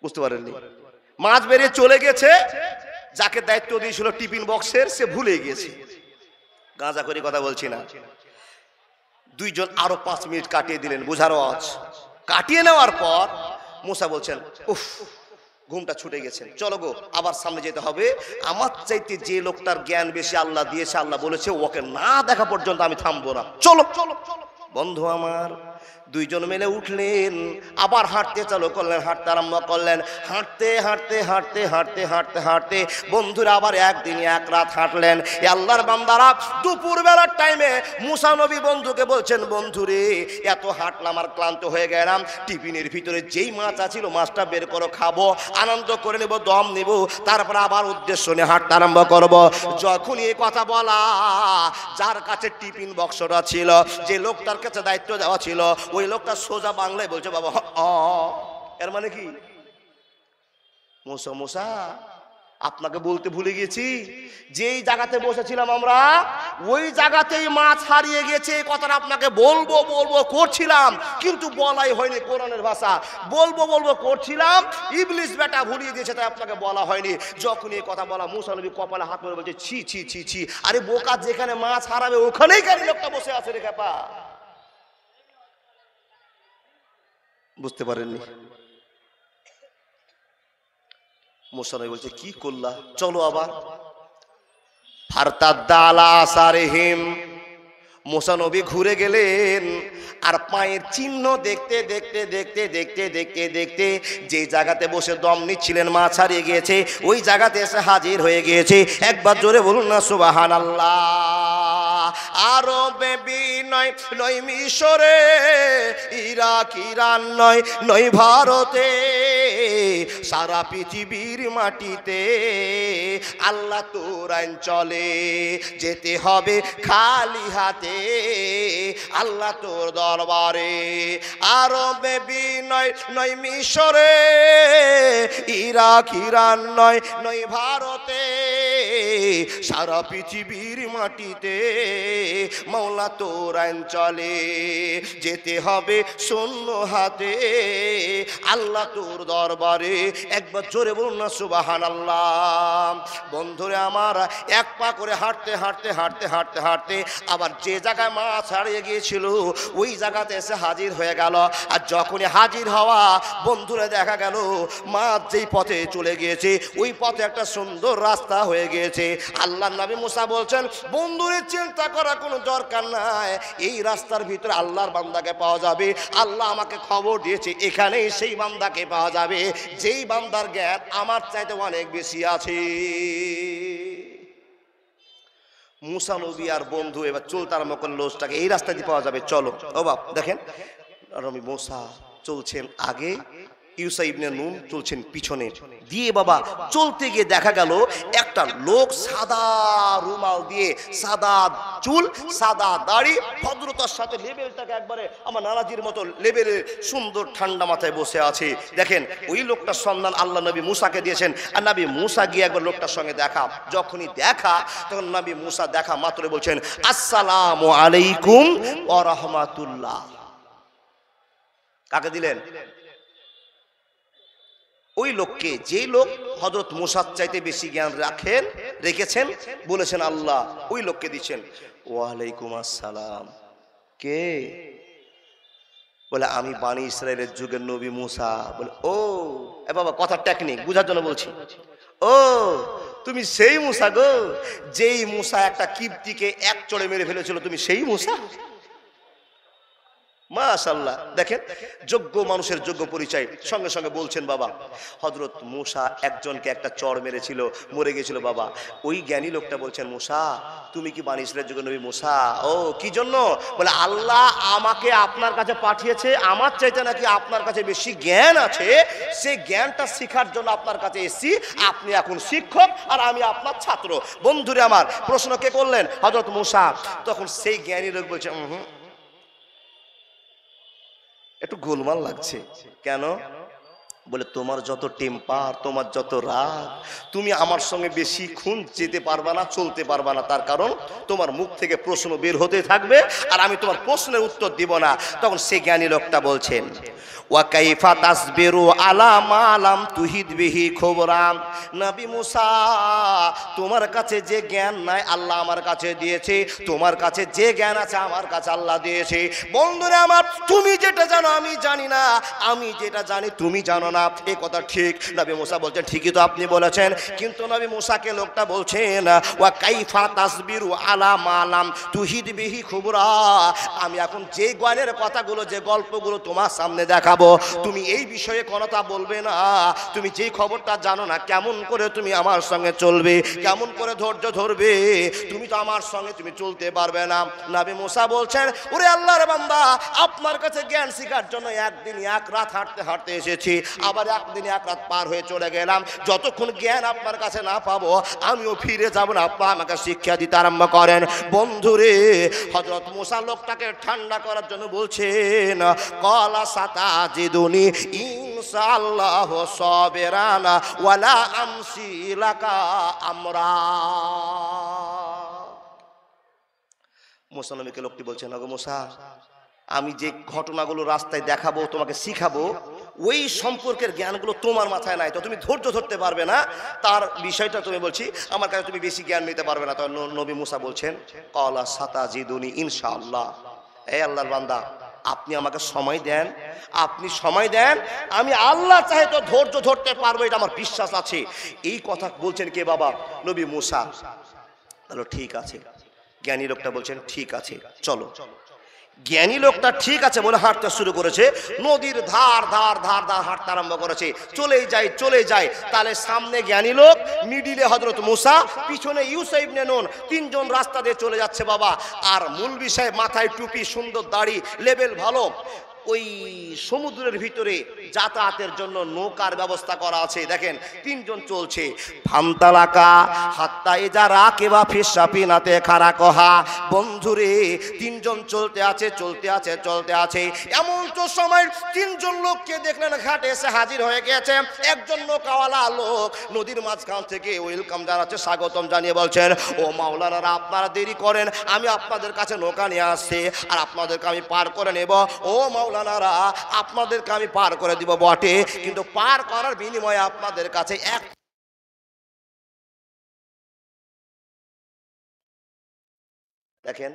বুঝতে পারেননি, মাছ বেরিয়ে চলে গেছে। যাকে দায়িত্ব দিয়েছিল টিফিন বক্সের, সে ভুলে গিয়েছে। গাঁজা করে কথা বলছি না। দুইজন আরো 5 মিনিট কাটিয়ে দিলেন, বুঝার আওয়াজ কাটিয়ে নেওয়ার পর মুসা বলছেন, উফ, ঘুমটা ছুটে গেছে, চলো গো আবার সামনে যেতে হবে। আমার চাইতে যে লোকটার জ্ঞান বেশি আল্লাহ দিয়েছে, আল্লাহ বলেছে ওকে না দেখা পর্যন্ত আমি থামবো না, চলো চলো। বন্ধু আমার, দুইজন মিলে উঠলেন, আবার হাঁটতে চালু করলেন, হাঁটতে আরম্ভ করলেন। হাঁটতে হাঁটতে হাঁটতে হাঁটতে হাঁটতে হাঁটতে বন্ধুরা আবার একদিন এক রাত হাঁটলেন। আল্লাহর বান্দারা দুপুর বেলার টাইমে মুসা নবী বন্ধুকে বলছেন, বন্ধুরে এত হাঁটলাম আর ক্লান্ত হয়ে গেলাম, টিফিনের ভিতরে যেই মাছ আছিল মাছটা বের করো, খাবো, আনন্দ করে নেব, দম নেব, তারপর আবার উদ্দেশ্য নিয়ে হাঁটতে আরম্ভ করব। যখন এই কথা বলা, যার কাছে টিফিন বক্সটা ছিল, যে লোকটার কাছে দায়িত্ব দেওয়া ছিল, ওই লোকটা সোজা বাংলায় বলছে, বাবা এর মানে কি? মুসা মুসা আপনাকে বলতে ভুলে গেছি, যেই জায়গাতে বসেছিলাম আমরা ওই জায়গাতেই মাছ হারিয়ে গেছে। এই কথাটা আপনাকে বলবো বলবো করছিলাম, কিন্তু বলাই হয়নি। কোরআনের ভাষা, বলবো বলবো করছিলাম, ইবলিস বেটা ভুলিয়ে দিয়েছে, তাই আপনাকে বলা হয়নি। যখন এই কথা বলা, মুসা নবী কপালে হাত মেরে বলছে, ছি ছি ছি ছি, আরে বোকা, যেখানে মাছ হারাবে ওখানেই কেন লোকটা বসে আছে রে খেপা? বুঝতে পারেননি? মুসা নবী বলছে, কি করলা? চলো আবার। ফারতাদ্দা আলা আসারিহিম, মুসা নবী ঘুরে গেলেন, আর পায়ের চিহ্ন দেখতে দেখতে দেখতে দেখতে দেখতে দেখতে যে জায়গাতে বসে দম নিচ্ছিলেন, মাছ হারিয়ে গিয়েছে, ওই জায়গাতে এসে হাজির হয়ে গিয়েছে। একবার জোরে বলুন না সুবহানাল্লাহ। আরবে বিনয় নয় মিশরে, ইরাক ইরান নয় নয় ভারতে, সারা পৃথিবীর মাটিতে আল্লাহ তোর আইন চলে, যেতে হবে খালি হাতে আল্লাহ তোর দরবারে। আরবে বিনয় নয় মিশরে, ইরাক ইরান নয় নয় ভারতে, সারা পৃথিবীর মাটিতে মাওলা তোর আইন চলে, যেতে হবে শূন্য হাতে আল্লাহ তোর দরবারে। একবার জোরে বলুন না সুবহানাল্লাহ। বন্ধুরে আমার, এক পা করে হাঁটতে হাঁটতে হাঁটতে হাঁটতে হাঁটতে আবার যে জায়গায় মাছ হারিয়ে গিয়েছিল ওই জায়গাতে এসে হাজির হয়ে গেল। আর যখনই হাজির হওয়া, বন্ধুরা দেখা গেল মাছ যেই পথে চলে গিয়েছে ওই পথে একটা সুন্দর রাস্তা হয়ে গিয়েছে। আল্লাহর নবী মুসা বলছেন, বন্ধুরে চিন্তা করা কোনো দরকার নাই, এই রাস্তার ভিতরে আল্লাহর বান্দাকে পাওয়া যাবে। আল্লাহ আমাকে খবর দিয়েছে এখানেই সেই বান্দাকে পাওয়া যাবে, যেই বান্দার জ্ঞান আমার চাইতে অনেক বেশি আছে। মুসা নবী আর বন্ধু এবার চলতে আরম্ভ করলো, লোকটাকে এই রাস্তা দিয়ে পাওয়া যাবে, চলো। ও বাপ, দেখেন নবী মুসা চলছেন আগে, ইউসা ইবনে নুন চলছেন পিছনে দিয়ে। বাবা চলতে গিয়ে দেখা গেল একটা লোক সাদা রুমাল দিয়ে, সাদা চুল, সাদা দাড়ি, ভদ্রতার সাথে লেবেলটাকে একবারে আমার নানাজির মতো লেবেলের সুন্দর ঠান্ডা মাথায় বসে আছে। দেখেন ওই লোকটার সন্ধান আল্লাহ নবী মুসাকে দিয়েছেন, আর নবী মুসা গিয়ে একবার লোকটার সঙ্গে দেখা। যখনই দেখা, তখন নবী মুসা দেখা মাত্র বলছেন, আসসালামু আলাইকুম ওয়া রাহমাতুল্লাহ। কাকে দিলেন? ওই লোককে, যে লোক হযরত মুসার চাইতে বেশি জ্ঞান রেখেছেন, বলেছেন আল্লাহ, ওই লোককে দিচ্ছেন। ওয়ালাইকুম আসসালাম। কে? বলে আমি বানি ইসরায়েলের যুগের নবী মুসা। বলে ও এ বাবা, কথা টেকনিক বুঝার জন্য বলছি। ও তুমি সেই মুসা গো, যেই মুসা একটা কিবতীকে এক চড়ে মেরে ফেলেছিল, তুমি সেই মুসা? মাশাআল্লাহ, দেখেন যোগ্য মানুষের যোগ্য পরিচয়। সঙ্গে সঙ্গে বলছেন বাবা হযরত মূসা একজনকে একটা চড় মেরেছিল, মরে গেছিল বাবা। ওই জ্ঞানী লোকটা বলছেন, মূসা তুমি কি বনি ইসরাইলের যোগ্য নবী? মূসা ও কি জন্য? বলে আল্লাহ আমাকে আপনার কাছে পাঠিয়েছে, আমার চাইতে নাকি আপনার কাছে বেশি জ্ঞান আছে, সেই জ্ঞানটা শেখার জন্য আপনার কাছে এসেছি। আপনি এখন শিক্ষক আর আমি আপনার ছাত্র। বন্ধুরে আমার, প্রশ্ন কে করলেন? হযরত মূসা। তখন সেই জ্ঞানী লোক বলছে একটু গোলমাল লাগছে। কেন? বলে তোমার যত টেম্পার, তোমার যত রাগ, তুমি আমার সঙ্গে বেশিক্ষণ যেতে পারবা না, চলতে পারবা না। তার কারণ তোমার মুখ থেকে প্রশ্ন বের হতে থাকবে আর আমি তোমার প্রশ্নের উত্তর দিব না। তখন সে জ্ঞানী লোকটা বলছেন, ওয়া কাইফা তাসবিরু আলা মা লাম তুহিদ বিহি খুবরা। নবী মূসা, তোমার কাছে যে জ্ঞান নাই আল্লাহ আমার কাছে দিয়েছে, তোমার কাছে যে জ্ঞান আছে আমার কাছে আল্লাহ দিয়েছে। বন্ধুরা আমার, তুমি যেটা জানো আমি জানি না, আমি যেটা জানি তুমি জানো না, এই কথা ঠিক। নবী মূসা বলছেন ঠিকই তো আপনি বলেছেন, কিন্তু নবী মূসাকে লোকটা বলছেন, ওয়া কাইফা তাসবিরু আলা মা লাম তুহিদ বিহি খুবরা। আমি এখন যে জ্ঞানের কথাগুলো, যে গল্পগুলো তোমার সামনে দেখাবো, তুমি এই বিষয়ে কথা বলবে না। তুমি যে খবরটা জানো না, কেমন করে তুমি আমার সঙ্গে চলবে, কেমন করে ধৈর্য ধরবে, তুমি তো আমার সঙ্গে তুমি চলতে পারবে না। নবী মূসা বলছেন, ওরে আল্লাহর বান্দা, আপনার কাছে জ্ঞান শেখার জন্য একদিন এক রাত হাঁটতে হাঁটতে এসেছি, আবার একদিন এক রাত পার হয়ে চলে গেলাম। যতক্ষণ জ্ঞান আপনার কাছে না পাবো আমিও ফিরে যাব না, আপনি আমাকে শিক্ষা দিতে আরম্ভ করেন। বন্ধুরে, হযরত মূসা লোকটাকে ঠান্ডা করার জন্য বলছেন, ক্বালা সাতাজিদুনি ইনশাআল্লাহ সাবিরানা ওয়ালা আমসি লাকা আমরা। মূসা নবীকে লোকটি বলছেন, ওগো মূসা, আমি যে ঘটনাগুলো রাস্তায় দেখাবো, তোমাকে শিখাবো, ওই সম্পর্কের জ্ঞানগুলো তোমার মাথায় নাই, তো তুমি ধৈর্য ধরতে পারবে না। তার বিষয়টা তুমি বলছি, আমার কাছে তুমি বেশি জ্ঞান নিতে পারবে না। তো নবী মূসা বলছেন, ক্বালা সাতাজিদুনি ইনশাআল্লাহ। এই আল্লাহর বান্দা, আপনি আমাকে সময় দেন, আপনি সময় দেন, আমি আল্লাহ চাহে তো ধৈর্য ধরতে পারবো, এটা আমার বিশ্বাস আছে। এই কথা বলছেন কে বাবা? নবী মূসা। তাহলে ঠিক আছে। জ্ঞানী লোকটা বলছেন ঠিক আছে চলো। জ্ঞানী লোকটা ঠিক আছে বলে হাঁটতে শুরু করেছে, নদীর ধার ধার ধার ধার হাঁটতে আরম্ভ করেছে। চলেই যায় চলে যায়। তাহলে সামনে জ্ঞানী লোক, মিডিলে হযরত মূসা, পিছনে ইউসা ইবনে নুন, তিনজন রাস্তা দিয়ে চলে যাচ্ছে বাবা। আর মূল বিষয়, মাথায় টুপি, সুন্দর দাড়ি, লেভেল ভালো। ওই সমুদ্রের ভিতরে যাতায়াতের জন্য নৌকার ব্যবস্থা করা আছে। দেখেন তিনজন চলছে। ফান্তালাকা হাত্তা ইজারা কেবা ফিসাপিনাতে খারা কহা। বন্ধুরে, তিনজন চলতে আছে চলতে আছে চলতে আছে। এমন তো সময় তিনজন লোককে দেখলেন ঘাটে এসে হাজির হয়ে গেছে। একজন নৌকাওয়ালা লোক নদীর মাঝখান থেকে ওয়েলকাম জানাচ্ছে, স্বাগতম জানিয়ে বলছেন, ও মাওলানারা আপনারা দেরি করেন, আমি আপনাদের কাছে নৌকা নিয়ে আসছি আর আপনাদেরকে আমি পার করে নেব। ও মাওলানারা, আপনাদেরকে আমি পার করে দিব বটে, কিন্তু পার করার বিনিময়ে আপনাদের কাছে এক। দেখেন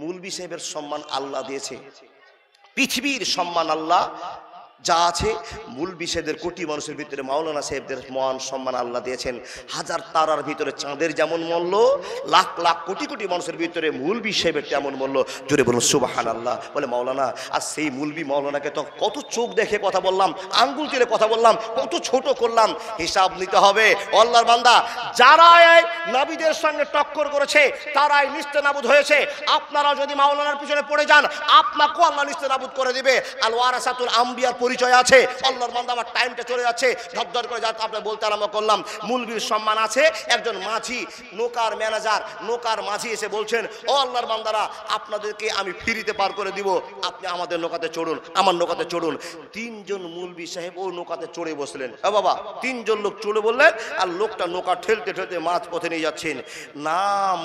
মৌলভী সাহেবের সম্মান আল্লাহ দিয়েছে, পৃথিবীর সম্মান আল্লাহ যা আছে, মৌলভী সাহেবদের কোটি মানুষের ভিতরে মাওলানা সাহেবদের মহান সম্মান আল্লাহ দিয়েছেন। হাজার তারার ভিতরে চাঁদের যেমন মূল্য, লাখ লাখ কোটি কোটি মানুষের ভিতরে মৌলভী সাহেবের তেমন মূল্য। জোরে বলুন সুবহানাল্লাহ। বলে মাওলানা, আর সেই মৌলভী মাওলানাকে তো কত চোখ দেখে কথা বললাম, আঙ্গুল তুলে কথা বললাম, কত ছোট করলাম, হিসাব নিতে হবে। আল্লাহর বান্দা, যারা এই নবীদের সঙ্গে টক্কর করেছে তারাই নিস্তেনাবুদ হয়েছে। আপনারা যদি মাওলানার পিছনে পড়ে যান, আপনাকেও আল্লাহ নিস্তেনাবুদ করে দিবে। আল ওয়ারাসাতুল আম্বিয়ার পরিচয় আছে। আল্লাহর বান্দা, আমার টাইমটা চলে যাচ্ছে, ধর করে যাতে আপনি বলতে আরম্ভ করলাম। মৌলভীর সম্মান আছে। একজন মাঝি, নৌকার ম্যানেজার, নৌকার মাঝি এসে বলছেন, ও আল্লাহর বান্দারা, আপনাদেরকে আমি ফ্রিতে পার করে দিব, আপনি আমাদের নৌকাতে চড়ুন, আমার নৌকাতে চড়ুন। তিনজন মৌলভী সাহেব ও নৌকাতে চড়ে বসলেন। বাবা, তিনজন লোক চলে বললেন, আর লোকটা নৌকা ঠেলতে ঠেলতে মাঝ পথে নিয়ে যাচ্ছেন। না,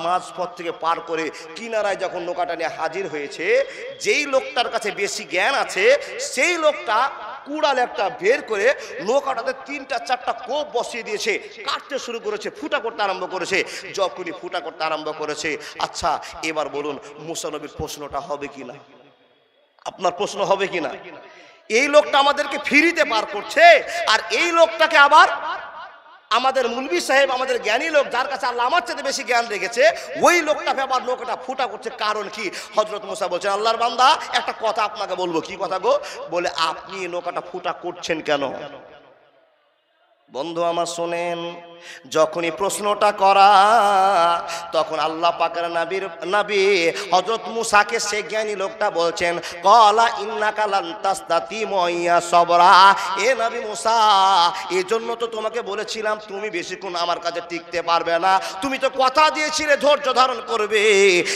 মাঝ পথ থেকে পার করে কিনারায় যখন নৌকাটা নিয়ে হাজির হয়েছে, যেই লোকটার কাছে বেশি জ্ঞান আছে সেই লোকটা কুড়াল একটা বের করে নৌকাটাতে 3-4টা কোপ বসিয়ে দিয়েছে, কাটতে শুরু করেছে, ফুটা করতে আরম্ভ করেছে। যখনই ফুটা করতে আরম্ভ করেছে, আচ্ছা এবার বলুন মুসা নবীর প্রশ্নটা হবে কিনা? আপনার প্রশ্ন হবে কিনা? এই লোকটা আমাদেরকে ফ্রিতে পার করছে, আর এই লোকটাকে আবার আমাদের মুলবি সাহেব, আমাদের জ্ঞানী লোক, যার কাছে আল্লাহ আমার চেয়ে বেশি জ্ঞান রেখেছে, ওই লোকটা আবার নৌকাটা ফুটা করছে। কারণ কি? হযরত মুসা বলছেন, আল্লাহর বান্দা একটা কথা আপনাকে বলবো। কি কথা গো? বলে, আপনি নৌকাটা ফুটা করছেন কেন? বন্ধু আমার শোনেন, যখনই প্রশ্নটা করা, তখন আল্লাহ পাকের নবী হযরত মুসাকে সে জ্ঞানী লোকটা বলছেন, ক্বালা ইন্নাকা লান তাসতাতিমু ইয়া সাবরা। এ নবী মুসা, এজন্য তো তোমাকে বলেছিলাম তুমি বেশিক্ষণ আমার কাছে টিকতে পারবে না। তুমি তো কথা দিয়েছিলে ধৈর্য ধারণ করবে,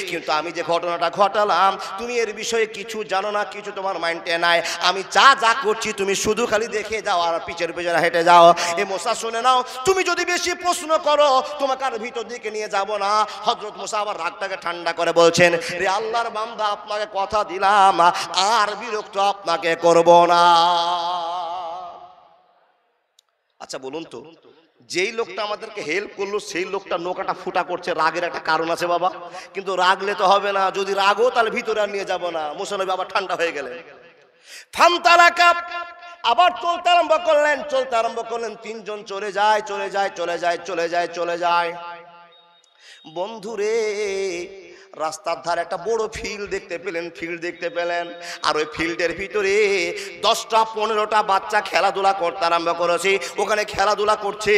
কিন্তু আমি যে ঘটনাটা ঘটালাম তুমি এর বিষয়ে কিছু জানো না, কিছু তোমার মাইন্ডে নাই। আমি যা যা করছি তুমি শুধু খালি দেখে যাও আর পিছের পিছনে হেঁটে যাও। এ মুসা শুনে নাও, তুমি যদি বেশি প্রশ্ন করো তোমাকে আর ভিতর দিকে নিয়ে যাব না। হযরত মুসা আবার রাগটাকে ঠান্ডা করে বলছেন, রে আল্লাহর বান্দা, আপনাকে কথা দিলাম আর বিরক্ত আপনাকে করব না। আচ্ছা বলুন তো, যেই লোকটা আমাদেরকে হেল্প করলো সেই লোকটা নৌকাটা ফুটা করছে, রাগের একটা কারণ আছে বাবা। কিন্তু রাগলে তো হবে না, যদি রাগও তাহলে ভিতরে আর নিয়ে যাব না। মুসা নবী আবার ঠান্ডা হয়ে গেলেন। ফান্তালাকা, আবার চলতে আরম্ভ করলেন। তিনজন চলে যায়। বন্ধুরে, রাস্তার ধারে একটা বড় ফিল্ড দেখতে পেলেন। আর ওই ফিল্ডের ভিতরে 10টা-15টা বাচ্চা খেলাধুলা করতে আরম্ভ করেছে। ওখানে খেলাধুলা করছে।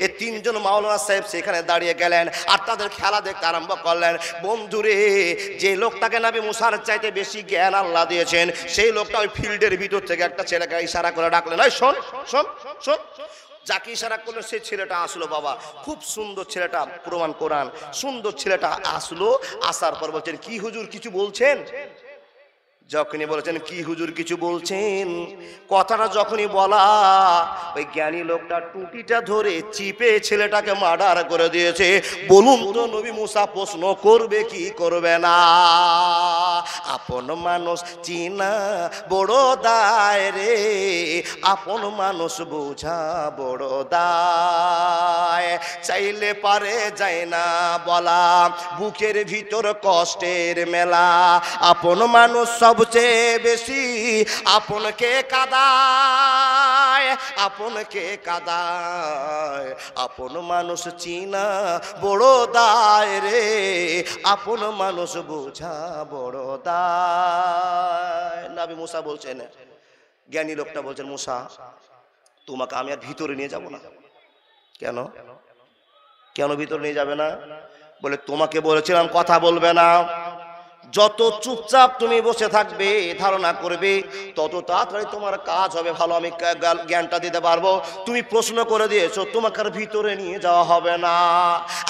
এই তিনজন মাওলানা সাহেব সেখানে দাঁড়িয়ে গেলেন আর তাদের খেলা দেখতে আরম্ভ করলেন। বন্ধুরে, যে লোকটাকে নবী মুসার চাইতে বেশি জ্ঞান আল্লাহ দিয়েছেন, সেই লোকটা ওই ফিল্ডের ভিতর থেকে একটা ছেলেকে ইশারা করে ডাকলেন, এই শোন শোন শোন। যাকে ইশারা করলেন সেই ছেলেটা আসলো বাবা, খুব সুন্দর ছেলেটা, প্রমাণ কোরআন, সুন্দর ছেলেটা আসলো। আসার পর বলছেন, কি হুজুর কিছু বলছেন? যখনই বলেছেন কি হুজুর কিছু বলছেন, কথাটা যখনই বলা, ওই জ্ঞানী লোকটা টুটিটা ধরে চিপে ছেলেটাকে মার্ডার করে দিয়েছে। বলুন তো নবী মুসা প্রশ্ন করবে কি করবে না? আপন মানুষ চিনা বড় দায় রে, আপন মানুষ বোঝা বড় দায়। চাইলে পারে যায় না বলা, বুকের ভিতর কষ্টের মেলা। আপন মানুষ সবচেয়ে বেশি আপনকে কাঁদায়, আপন মানুষ চিনা বড় দায় রে, আপন মানুষ বোঝা বড় দায়। নবী মুসা বলছেন, জ্ঞানী লোকটা বলছেন, মুসা তোমাকে আমি আর ভিতরে নিয়ে যাব না। কেন কেন ভিতরে নিয়ে যাবে না? বলে, তোমাকে বলেছিলাম কথা বলবে না। যত চুপচাপ তুমি বসে থাকবে, ধারণা করবে, তত তাড়াতাড়ি তোমার কাজ হবে ভালো, আমি জ্ঞানটা দিতে পারবো। তুমি প্রশ্ন করে দিয়েছো, তোমাকে আর ভিতরে নিয়ে যাওয়া হবে না।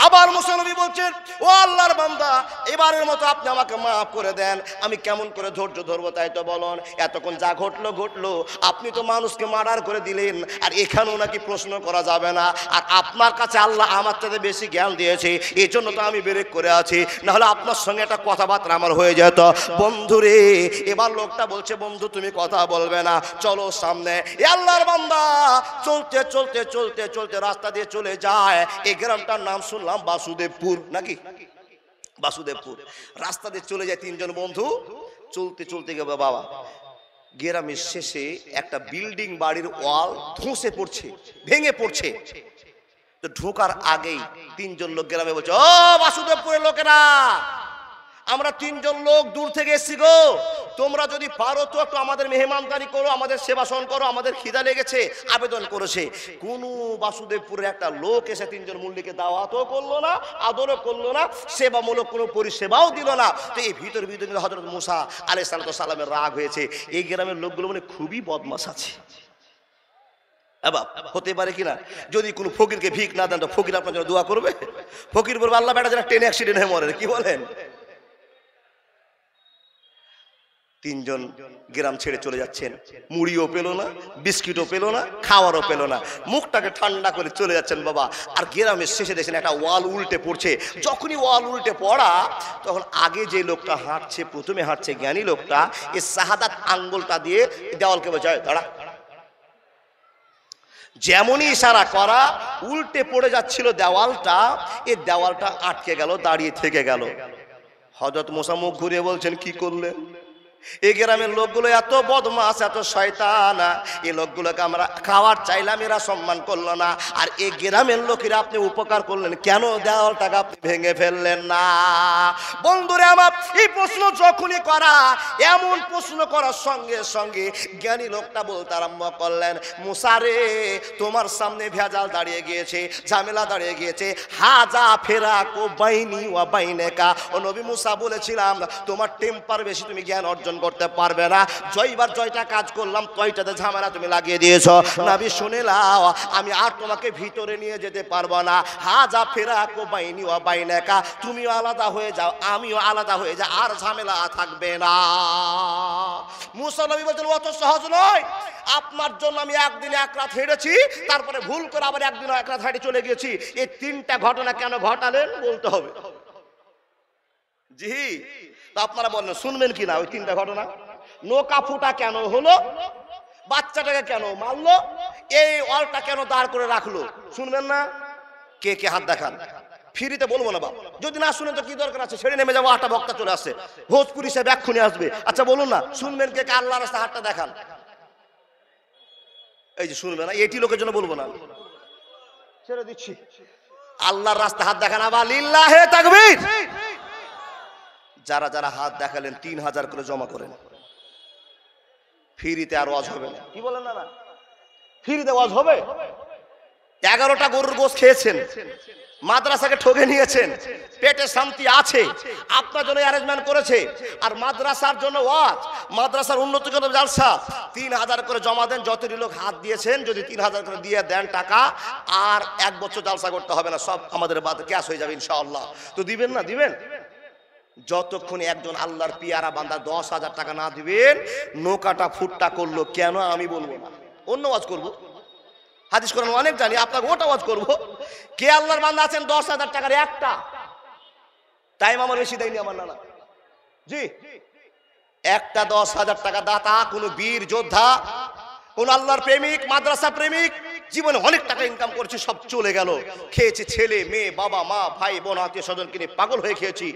আবার মুসা নবী বলছেন, ও আল্লাহর বান্দা, এবারের মতো আপনি আমাকে মাফ করে দেন। আমি কেমন করে ধৈর্য ধরবো তাই তো বলুন। এতক্ষণ যা ঘটলো, আপনি তো মানুষকে মার্ডার করে দিলেন, আর এখানেও নাকি প্রশ্ন করা যাবে না। আর আপনার কাছে আল্লাহ আমার থেকে বেশি জ্ঞান দিয়েছে, এই জন্য তো আমি ব্রেক করে আছি, নাহলে আপনার সঙ্গে একটা কথাবার্তা আমার হয়ে যেত। বন্ধুরে, এবার লোকটা বলছে, বন্ধু তুমি কথা বলবে না, চলো সামনে। এ আল্লাহর বান্দা চলতে রাস্তা দিয়ে চলে যায়। এই গ্রামটার নাম শুনলাম বাসুদেবপুর, নাকি বাসুদেবপুর। রাস্তা দিয়ে চলে যায় তিনজন বন্ধু। চলতে গেল বাবা, গ্রামের শেষে একটা বিল্ডিং, বাড়ির ওয়াল ধসে পড়ছে, ভেঙে পড়ছে। তো ঢোকার আগেই তিনজন লোক গ্রামে বলছে, ও বাসুদেবপুরের লোকেরা, আমরা তিনজন লোক দূর থেকে এসেছি গো, তোমরা যদি পারো তো একটু আমাদের মেহমানদারি করো, আমাদের সেবাসন করো, আমাদের খিদা লেগেছে। আবেদন করেছে। কোন বাসুদেবপুরের একটা লোক এসে তিনজন মুল্লিকে দাওয়াতও করলো না, আদরও করলো না, সেবামূলক কোনো পরিষেবাও দিল না। তো এই ভিতর হযরত মুসা আলাইহিস সালামের রাগ হয়েছে। এই গ্রামের লোকগুলো মানে খুবই বদমাশ আছে। হতে পারে কিনা, যদি কোনো ফকিরকে ভিক না দেন তো ফকির আপনার জন্য দোয়া করবে? ফকির বলবে, আল্লাহ বেটা যেন ট্রেনে অ্যাক্সিডেন্ট হয়ে মরে। কি বলেন? তিনজন গ্রাম ছেড়ে চলে যাচ্ছেন, মুড়িও পেল না, বিস্কিটও পেল না, খাওয়ারও পেল না, মুখটাকে ঠান্ডা করে চলে যাচ্ছেন বাবা। আর গ্রামের শেষে দেখছেন একটা ওয়াল উল্টে পড়ছে। যখনই ওয়াল উল্টে পড়া, তখন আগে যে লোকটা হাঁটছে, প্রথমে হাঁটছে জ্ঞানী লোকটা, এই শাহাদাত আঙ্গুলটা দিয়ে দেওয়ালকে বোঝায়, দাঁড়া। যেমনই ইশারা করা, উল্টে পড়ে যাচ্ছিল দেওয়ালটা, এই দেওয়ালটা আটকে গেল, দাঁড়িয়ে থেকে গেল। হযরত মুসা মুখ ঘুরিয়ে বলছেন, কি করলেন? এই গ্রামের লোকগুলো এত বদমাশ, এত শয়তান, এই লোকগুলোকে আমরা খাওয়ার চাইলাম, এরা সম্মান করলো না। আর এই গ্রামের লোকেরা আপনি উপকার করলেন কেন? দেওয়ালটাকে আপনি ভেঙে ফেললেন না। বন্ধুরে আমার, এই প্রশ্ন যখনই করা, এমন প্রশ্ন করার সঙ্গে সঙ্গে জ্ঞানী লোকটা বলতে আরম্ভ করলেন, মুসা রে, তোমার সামনে ভেজাল দাঁড়িয়ে গিয়েছে, ঝামেলা দাঁড়িয়ে গিয়েছে। হাজা ফেরাকু বাইনি ওয়া বাইনাকা। ও নবী মুসা, বলেছিলাম তোমার টেম্পার বেশি, তুমি জ্ঞান অর্জন করতে পারবে না। জয়বার জয়টা কাজ করলাম, তয়টাতে ঝামেলা তুমি লাগিয়ে দিয়েছো। নবী শুনে নাও, আমি আর তোমাকে ভিতরে নিয়ে যেতে পারবো না। হাজা ফেরাকু বাইনি ওয়া বাইনাকা, তুমিও আলাদা হয়ে যাও, আমিও আলাদা হয়ে যাও, আর ঝামেলা থাকবে না। মুসা নবী বলছেন, অত সহজ নয়। আপনার জন্য আমি একদিনে এক রাত হেঁটেছি, তারপরে ভুল করে আবার একদিন এক রাত হেঁটে চলে গেছি। এই তিনটা ঘটনা কেন ঘটালেন বলতে হবে। জি, তা আপনারা বলেন শুনবেন কি না? ওই তিনটা ঘটনা, নৌকা ফুটা কেন হলো, বাচ্চাটাকে কেন মারলো, এই ওয়ালটা কেন দাঁড় করে রাখলো, শুনবেন না? কে কে হাত দেখান। ফ্রিতে বলবো না বাপ, যদি না শুনেন তো কি দরকার আছে, ছেড়ে নেমে যাবো। আটা বক্তা চলে আসছে, ভোজপুরি সাহেব এক্ষুনি আসবে। আচ্ছা বলুন না, শুনবেন কে কে? আল্লাহর রাস্তায় হাতটা দেখান। এই যে শুনবে না, এটি লোকের জন্য বলবো না, ছেড়ে দিচ্ছি। আল্লাহর রাস্তায় হাত দেখান, আবার লিল্লাহে তাকবীর। যারা যারা হাত দেখালেন 3000 করে জমা করেন। ফ্রিতে আর ওয়াজ হবে না। কি বলেন না? না, ফ্রিতে ওয়াজ হবে। 11টা গরুর গোশত খেয়েছেন, মাদ্রাসাকে ঠকে নিয়েছেন, পেটে শান্তি আছে, আপনার জন্য অ্যারেঞ্জমেন্ট করেছে। আর মাদ্রাসার জন্য ওয়াজ, মাদ্রাসার উন্নতির জন্য জালসা। 3000 করে জমা দেন। যতটি লোক হাত দিয়েছেন, যদি 3000 করে দিয়ে দেন টাকা, আর 1 বছর জালসা করতে হবে না, সব আমাদের বাদ ক্যাশ হয়ে যাবে ইনশাআল্লাহ। তো দিবেন না? দিবেন। যতক্ষণ একজন আল্লাহর পিয়ারা বান্দা 10,000 টাকা না দিবেন, নৌকাটা ফুটটা করলো কেন আমি বলবো না, অন্য ওয়াজ করবো। হাদিস কোরআন অনেক জানি, আপনাকে ওটা ওয়াজ করবো। কে আল্লাহর বান্দা আছেন 10,000 টাকার একটা? টাইম আমার বেশি দেয়নি আমার নানা জি। একটা 10,000 টাকা দাতা, কোন বীর যোদ্ধা, কোন আল্লাহর প্রেমিক, মাদ্রাসা প্রেমিক, জীবনে অনেক টাকা ইনকাম করেছি, সব চলে গেল। খেয়েছি ছেলে মেয়ে, বাবা মা, ভাই বোন, আত্মীয় স্বজনকে নিয়ে পাগল হয়ে খেয়েছি।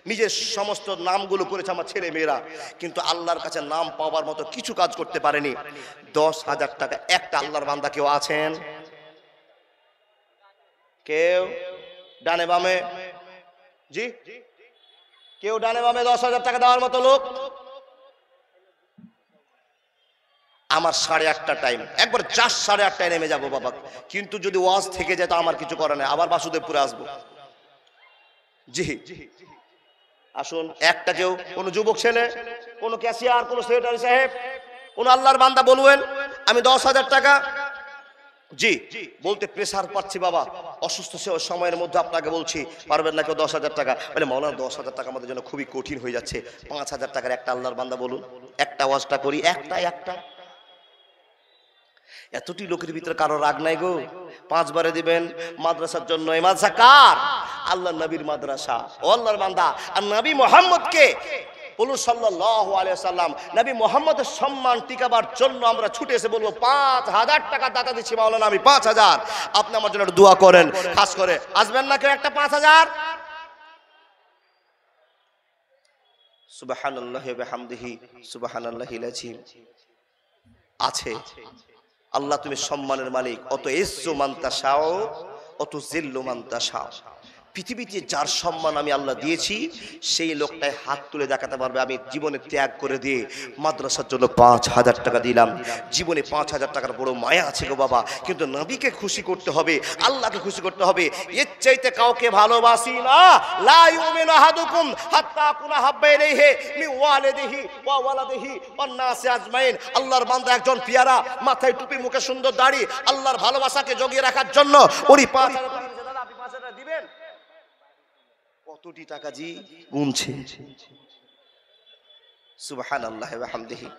নিজের সমস্ত নামগুলো করেছে আমার ছেলে মেয়েরা, কিন্তু আল্লাহর কাছে নাম পাওয়ার মতো কিছু কাজ করতে পারেনি। 10,000 টাকা একটা আল্লাহর বান্দা কেউ আছেন? কেউ ডানে বামে? জি, কেউ ডানে বামে 10,000 টাকা দেওয়ার মতো লোক? আমার 8:30টা টাইম, একবার 8:30টায় নেমে যাবো বাবা। কিন্তু যদি ওয়াজ থেকে যায় তো আমার কিছু করার নেই, আবার বাসুদেবপুরে আসবো। জি, আসুন। একটা কেউ, কোন যুবক ছেলে, কোন ক্যাশিয়ার, কোন সেক্রেটারি সাহেব, কোন আল্লাহর বান্দা বলবেন আমি 10,000 টাকা। জি, বলতে প্রেসার পাচ্ছি বাবা, অসুস্থ সময়ের মধ্যে আপনাকে বলছি, পারবেন না কেউ 10,000 টাকা? বলে মাওলানা 10,000 টাকা আমাদের জন্য খুবই কঠিন হয়ে যাচ্ছে, 5,000 টাকার একটা আল্লাহর বান্দা বলুন, একটা ওয়াজটা করি, একটা। এতটি লোকের ভিতরে কারো রাগ নাই গো? 5 বারে দিবেন মাদ্রাসার জন্য। এই মাদ্রাসা কার? আল্লাহ নবীর মাদ্রাসা। ও আল্লাহর বান্দা, আর নবী মুহাম্মদকে বলুন সাল্লাল্লাহু আলাইহি সাল্লাম, নবী মুহাম্মদের সম্মান টিকাবার জন্য আমরা ছুটে এসে বলবো 5,000 টাকা দাতা দিচ্ছি মাওলানা, আমি 5,000, আপনি আমার জন্য দোয়া করেন। খাস করে আসবেন না কেউ একটা 5,000? সুবহানাল্লাহি ওয়া বিহামদিহি সুবহানাল্লাহিল আযীম। আছে। আল্লাহ তুমি সম্মানের মালিক, অত ইজ্জু মান তাশাও অত জিল্লু মান তাশাও। পৃথিবীতে যার সম্মান আমি আল্লাহ দিয়েছি, সেই লোকটাই হাত তুলে দেখাতে পারবে আমি জীবনে ত্যাগ করে দিয়ে মাদ্রাসার জন্য 5,000 টাকা দিলাম। জীবনে 5,000 টাকার বড় মায়া আছে গো বাবা, কিন্তু নবীকে খুশি করতে হবে, আল্লাহকে খুশি করতে হবে। এর চাইতে কাউকে ভালোবাসি না। লা ইউমিনু আহাদুকুম হাত্তা কুনা হাব্বা ইলাইহি মিন ওয়ালিদিহি ওয়া ওয়ালাদিহি ওয়ান নাসি আজমাইন। আল্লাহর বান্দা একজন পিয়ারা, মাথায় টুপি, মুখে সুন্দর দাড়ি, আল্লাহর ভালোবাসাকে জগিয়ে রাখার জন্য উনি 5,000 টাকা দিয়েছেন। দাদা আপনি 5,000 টাকা দিবেন? কতটি টাকা জি গুনছে। সুবহানাল্লাহি ওয়া বিহামদিহি।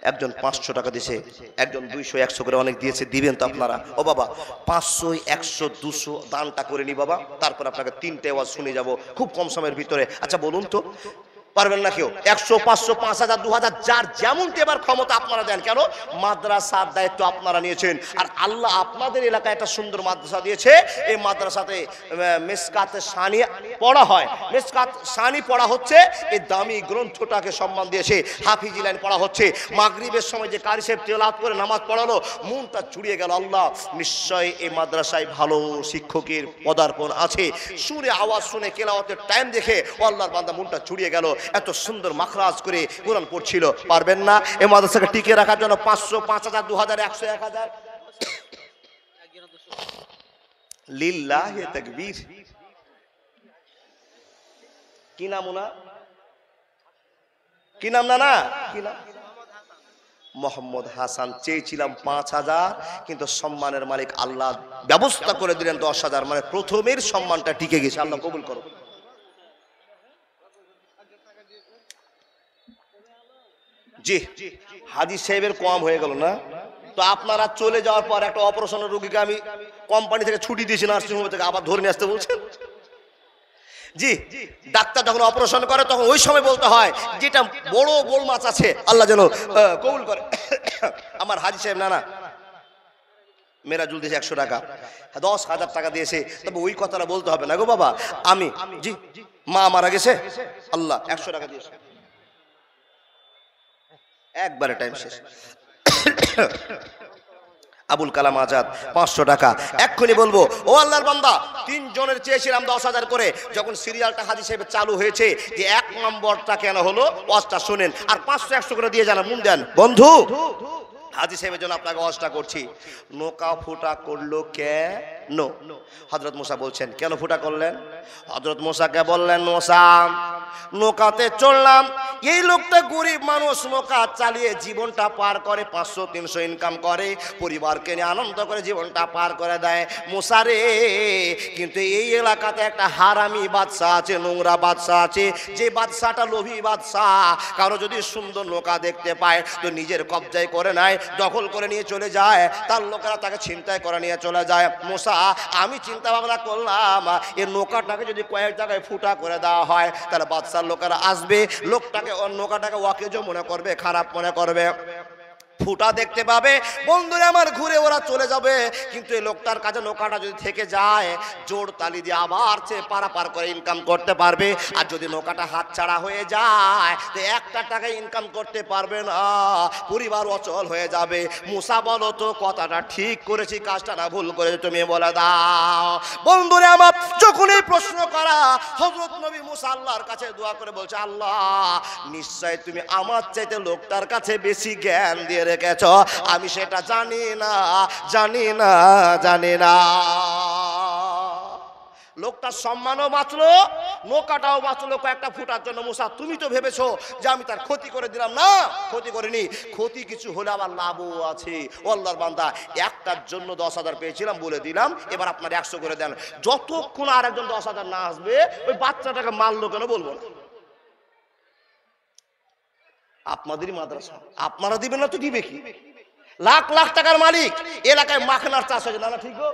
একজন 500 টাকা দিয়েছে, একজন 200, 100 করে অনেক দিয়েছে। দিবেন তো আপনারা? ও বাবা 500, 100, 200 দানটা করে নি বাবা, তারপর আপনাকে 3টে ওয়াজ শুনে যাব খুব কম সময়ের ভিতরে। আচ্ছা বলুন তো, পারবেন না কেউ। 100, 500, 5000, 2000 যার যেমন দেবার ক্ষমতা আপনারা দেন। কেন? মাদ্রাসার দায়িত্ব আপনারা নিয়েছেন, আর আল্লাহ আপনাদের এলাকায় একটা সুন্দর মাদ্রাসা দিয়েছে। এই মাদ্রাসাতে মিসকাতে সানি পড়া হয়। মিসকাত সানি পড়া হচ্ছে, এই দামি গ্রন্থটাকে সম্মান দিয়েছে। হাফিজি লাইন পড়া হচ্ছে। মাগরিবের সময় যে কারি সাহেব তেলাওয়াত করে নামাজ পড়ালো, মনটা জুড়িয়ে গেল। আল্লাহ নিশ্চয় এই মাদ্রাসায় ভালো শিক্ষকের পদার্পণ আছে। সুরে আওয়াজ শুনে কেলাওয়াতের টাইম দেখে ও আল্লাহর বান্দা মনটা জুড়িয়ে গেল। এত সুন্দর মাখরাজ করে কোরআন পড়ছিল। পারবেন না এই মাদ্রাসাকে টিকে রাখার জন্য? 500, 5000, 2000, 100, 1000। লিল্লাহি তাকবীর। কি নাম ওনার? কি নাম? না কি নাম? মোহাম্মদ হাসান। চেয়েছিলাম 5000, কিন্তু সম্মানের মালিক আল্লাহ ব্যবস্থা করে দিলেন 10,000। মানে প্রথমের সম্মানটা টিকে গেছে। আল্লাহ কবুল করো। জি, হাজী সাহেবের কম হয়ে গেল না? তো আপনারা চলে যাওয়ার পর একটা অপারেশনের রোগীকে আমি কোম্পানি থেকে ছুটি দিয়েছি, নার্সিংহোম থেকে, আবার ধরে নিয়ে আসতে বলছেন। জি, ডাক্তার যখন অপারেশন করে তখন ওই সময় বলতে হয় যেটা বড় বড় মাছ আছে আল্লাহ যেন কবুল করে। আমার হাজী সাহেব না মেরা জুল দিয়েছে 100 টাকা, 10,000 টাকা দিয়েছে। তবে ওই কথাটা বলতে হবে না গো বাবা। আমি জি মা মারা গেছে, আল্লাহ 100 টাকা দিয়েছে, একবারে টাইম শেষ। আবুল কালাম আজাদ 500 টাকা। এক্ষুনি বলবো ও আল্লাহর বান্দা, 3 জনের চেয়েছিলাম 10,000 করে। যখন সিরিয়ালটা হাজী সাহেব চালু হয়েছে যে 1 নম্বরটা কেন হলো, ওয়াজটা শুনেন, আর 500, 100 করে দিয়ে জানা মুন দেন। বন্ধু, হাজী সাহেবের জন্য আপনাকে ওয়াজটা করছি। নৌকা ফুটা করলো কেন? হযরত মুসা বলছেন কেন ফুটা করলেন? হযরত মুসাকে বললেন, মুসা নৌকাতে চললাম, এই লোকটা গরিব মানুষ, নৌকা চালিয়ে জীবনটা পার করে, 500, 300 ইনকাম করে, পরিবারকে নিয়ে আনন্দ করে জীবনটা পার করে দেয়। মুসা রে, কিন্তু এই এলাকাতে একটা হারামি বাদশা আছে, নোংরা বাদশা আছে, যে বাদশাটা লোভী বাদশা। কারো যদি সুন্দর নৌকা দেখতে পায় তো নিজের কবজায় করে নেয়, দখল করে নিয়ে চলে যায়, তার লোকেরা তাকে ছিনতাই করে নিয়ে চলে যায়। মুসা, আমি চিন্তা ভাবনা করলাম এই নৌকাটাকে যদি কয়েক জায়গায় ফুটা করে দেওয়া হয়, তাহলে বাদশার লোকেরা আসবে, লোকটাকে নৌকাটাকে ওয়াকেজো মনে করবে, খারাপ মনে করবে, ফুটা দেখতে পাবে, বন্ধুরা আমার ঘুরে ওরা চলে যাবে। কিন্তু এই লোকটার কাছে নৌকাটা যদি থেকে যায়, জোর তালি দিয়ে আবার সে পারাপার করে ইনকাম করতে পারবে। আর যদি নৌকাটা হাতছাড়া হয়ে যায় তো 1 টাকা ইনকাম করতে পারবে না, পরিবার অচল হয়ে যাবে। মুসা বলো তো কথাটা ঠিক করেছি, কাজটা না ভুল করেছি, তুমি বলে দাও। বন্ধুরা আমার যখন এই প্রশ্ন করা, হযরত নবী মুসা আল্লাহর কাছে দোয়া করে বলছে, আল্লাহ নিশ্চয় তুমি আমার চাইতে লোকটার কাছে বেশি জ্ঞান দিয়ে রেখেছ, আমি সেটা জানি না, জানি না, জানি না। লোকটার সম্মানও বাঁচলো, নৌকাটাও বাঁচলো কয়েকটা ফুটার জন্য। মুসা তুমি তো ভেবেছো যে আমি তার ক্ষতি করে দিলাম, না ক্ষতি করিনি, ক্ষতি কিছু হলে আবার লাভও আছে। ও আল্লাহর বান্দা, একটার জন্য 10,000 পেয়েছিলাম বলে দিলাম, এবার আপনার 100 করে দেন। যতক্ষণ আর একজন 10,000 না আসবে ওই বাচ্চাটাকে মারলো কেন বলবো না। আপনাদেরই মাদ্রাসা, আপনারা দিবেন না তো দিবে কি? লাখ লাখ টাকার মালিক, এলাকায় মাখনার চাষ হয় না, ঠিক গো?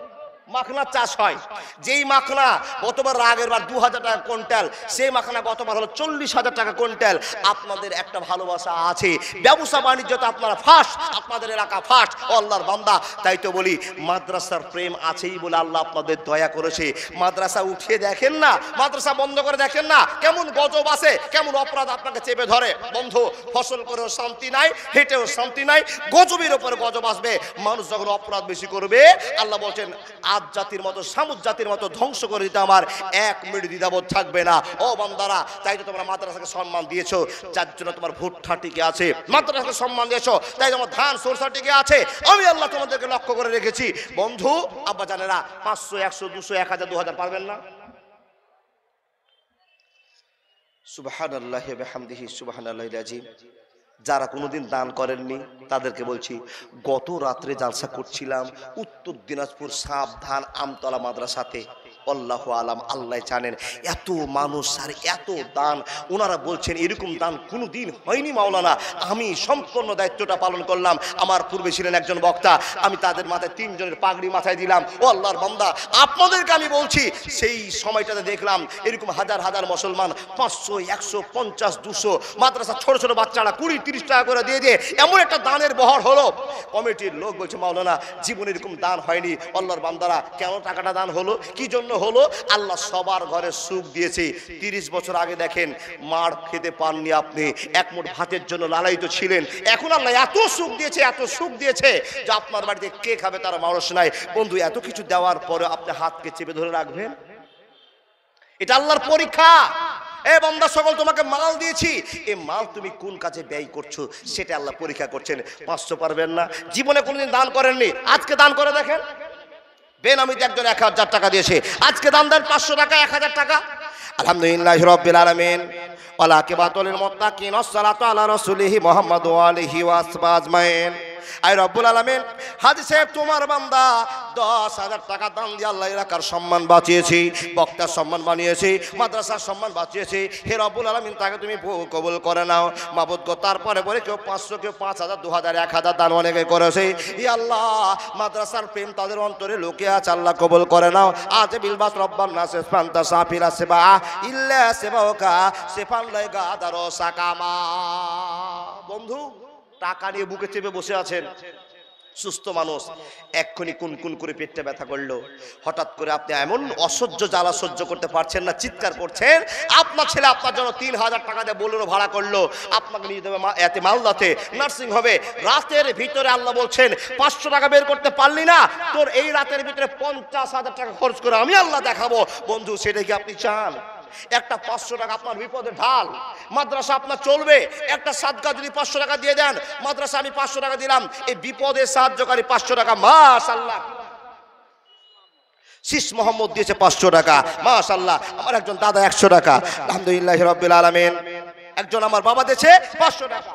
মাখনার চাষ হয়, যেই মাখনা গতবার আগের বার 2,000 টাকা কুইন্টাল, সেই মাখনা গতবার হলো 40,000 টাকা কুইন্টাল। আপনাদের একটা ভালোবাসা আছে, ব্যবসা বাণিজ্যতে আপনারা ফার্স্ট, আপনাদের এলাকা ফার্স্ট। ও আল্লাহর বান্দা, তাই তো বলি মাদ্রাসার প্রেম আছেই বলে আল্লাহ আপনাদের দয়া করেছে। মাদ্রাসা উঠিয়ে দেখেন না, মাদ্রাসা বন্ধ করে দেখেন না, কেমন গজব আছে, কেমন অপরাধ আপনাকে চেপে ধরে। বন্ধু, ফসল করেও শান্তি নাই, হেঁটেও শান্তি নাই, গজবের উপরে গজব আসবে। মানুষ যখন অপরাধ বেশি করবে, আল্লাহ বলছেন আদ জাতির মতো, সামুদ জাতির মতো ধ্বংস করে দিতে আমার 1 মিনিট দ্বিধাবোধ থাকবে না। ও বান্দারা, তাই তো তোমরা মাদ্রাসাকে সম্মান দিয়েছো, যার জন্য তোমার ভুট্টা টিকে আছে। মাদ্রাসাকে সম্মান দিয়েছো, তাই তোমার ধান সরষা টিকে আছে। আমি আল্লাহ তোমাদেরকে লক্ষ্য করে রেখেছি। বন্ধু, আব্বা জানেরা, 500, 100, 200, 1000, 2000 পারবেন না? সুবহানাল্লাহি ওয়া বিহামদিহি, সুবহানাল্লাহিল আযীম। যারা কোনোদিন দান করেননি তাদেরকে বলছি, গত রাত্রে জালসা করছিলাম উত্তর দিনাজপুর সাবধান আমতলা মাদ্রাসাতে, আল্লাহু আলাম, আল্লাহ জানেন। এত মানুষ আর এত দান, ওনারা বলছেন এরকম দান কোনো দিন হয়নি মাওলানা। আমি সম্পূর্ণ দায়িত্বটা পালন করলাম। আমার পূর্বে ছিলেন একজন বক্তা, আমি তাদের মাথায় 3 জনের পাগড়ি মাথায় দিলাম। ও আল্লাহর বান্দা, আপনাদেরকে আমি বলছি সেই সময়টাতে দেখলাম এরকম হাজার হাজার মুসলমান 500, 150, 200 মাদ্রাসা ছোট ছোট বাচ্চারা 20-30 টাকা করে দিয়ে দিয়ে এমন একটা দানের বহর হলো। কমিটির লোক বলছে মাওলানা জীবনে এরকম দান হয়নি। আল্লাহর বান্দারা কেন টাকাটা দান হলো, কি জন্য হলো? আল্লাহ সবার ঘরে সুখ দিয়েছে। 30 বছর আগে দেখেন মার খেতে পাননি আপনি, এক মুঠ ভাতের জন্য লালায়িত ছিলেন। এখন আল্লাহ এত সুখ দিয়েছে, এত সুখ দিয়েছে যে আপনার বাড়িতে কে খাবে তার মানুষ নাই। বন্ধু, এত কিছু দেওয়ার পরে আপনি হাতকে চেপে ধরে রাখবেন? এটা আল্লাহর পরীক্ষা। এ বান্দা, সকল তোমাকে মাল দিয়েছি, এই মাল তুমি কোন কাজে ব্যয় করছো সেটা আল্লাহ পরীক্ষা করছেন। 500 পারবেন না, জীবনে কোনোদিন দান করেননি, আজকে দান করে দেখেন। বেনামিতে একজন 1000 টাকা দিয়েছে, আজকে দান দেন 500 টাকা, 1000 টাকা। আলহামদুলিল্লাহি রাব্বিল আলামিন, ওয়াল আকিবাতুল লিল মুত্তাকিন, ওয়াসসালাতু আলা রাসূলিহি মুহাম্মদ ওয়া আলিহি ওয়া আসহাবিহি আজমাইন। আয় রব্বুল আলামিন, হাজী সাহেব তোমার বান্দা 10,000 টাকা দান দিয়ে আল্লাহ এলাকার সম্মান বাঁচিয়েছি, বক্তার সম্মান বানিয়েছি, মাদ্রাসার সম্মান বাঁচিয়েছি। হে রব্বুল আলামিন, তাকে তুমি কবুল করে নাও মাবুদ গো। তারপরে বলে কেউ 500, কেউ 5,000, 2,000, 1,000 দান অনেকে করেছে। ই আল্লাহ, মাদ্রাসার প্রেম তাদের অন্তরে লুকিয়ে আছে, আল্লাহ কবুল করে নাও। আজ বিলবাস রব্বান নাস ফান্তা সাফিলা সেবা ইল্লা সেবাওকা সেফান লাইগা দারো সাকামা। বন্ধু, টাকা নিয়ে বুকে চেপে বসে আছেন, সুস্থ মানুষ, এক্ষুনি কুন কুন করে পেটটা ব্যথা করলো। হঠাৎ করে আপনি এমন অসহ্য জ্বালা সহ্য করতে পারছেন না, চিৎকার করছেন। আপনার ছেলে আপনার জন্য 3,000 টাকা দিয়ে বোলেরো ভাড়া করলো, আপনাকে নিয়ে যাবে এতে মালদাতে নার্সিং হবে। রাতের ভিতরে আল্লাহ বলছেন 500 টাকা বের করতে পারলি না, তোর এই রাতের ভিতরে 50,000 টাকা খরচ করে আমি আল্লাহ দেখাবো। বন্ধু, সেটা কি আপনি চান? একটা 500 টাকা আপনার বিপদে ঢাল, মাদ্রাসা আপনার চলবে। একটা সাদকা যদি 500 টাকা দিয়ে দেন, মাদ্রাসা আমি 500 টাকা দিলাম, এই বিপদে সাহায্যকারী 500 টাকা। মাশাআল্লাহ, শীষ মোহাম্মদ দিয়েছে 500 টাকা, মাশাআল্লাহ। আমার একজন দাদা 100 টাকা, আলহামদুলিল্লাহি রাব্বিল আলামিন। একজন আমার বাবা দিয়েছে 500 টাকা।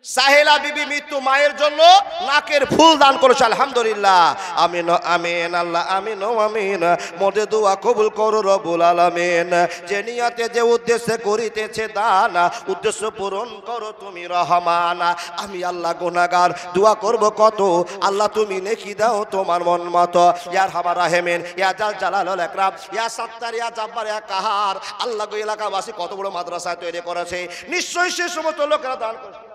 সাহেলা বিবি মৃত্যু মায়ের জন্য নাকের ফুল দান করেছে, আলহামদুলিল্লাহ। আমিন আমিন, আল্লাহ আমিন আমিন। মোদের দোয়া কবুল করো রব্বুল আলামিন। যে নিয়তে যে উদ্দেশ্যে করিতেছে দান, উদ্দেশ্য পূরণ করো তুমি রহমান। আমি আল্লাহ গুনাহগার, দোয়া করব কত, আল্লাহ তুমি নেকি দাও তোমার মন মতো। ইয়া আরহামার রাহিমিন, ইয়া জাল জালালুল ইকরাম, ইয়া সাত্তার, ইয়া জাব্বার, ইয়া কাহার। আল্লাহ গো, এলাকাবাসী কত বড় মাদ্রাসা তৈরি করেছে, নিশ্চয়ই সে সমস্ত লোকেরা দান করেছে।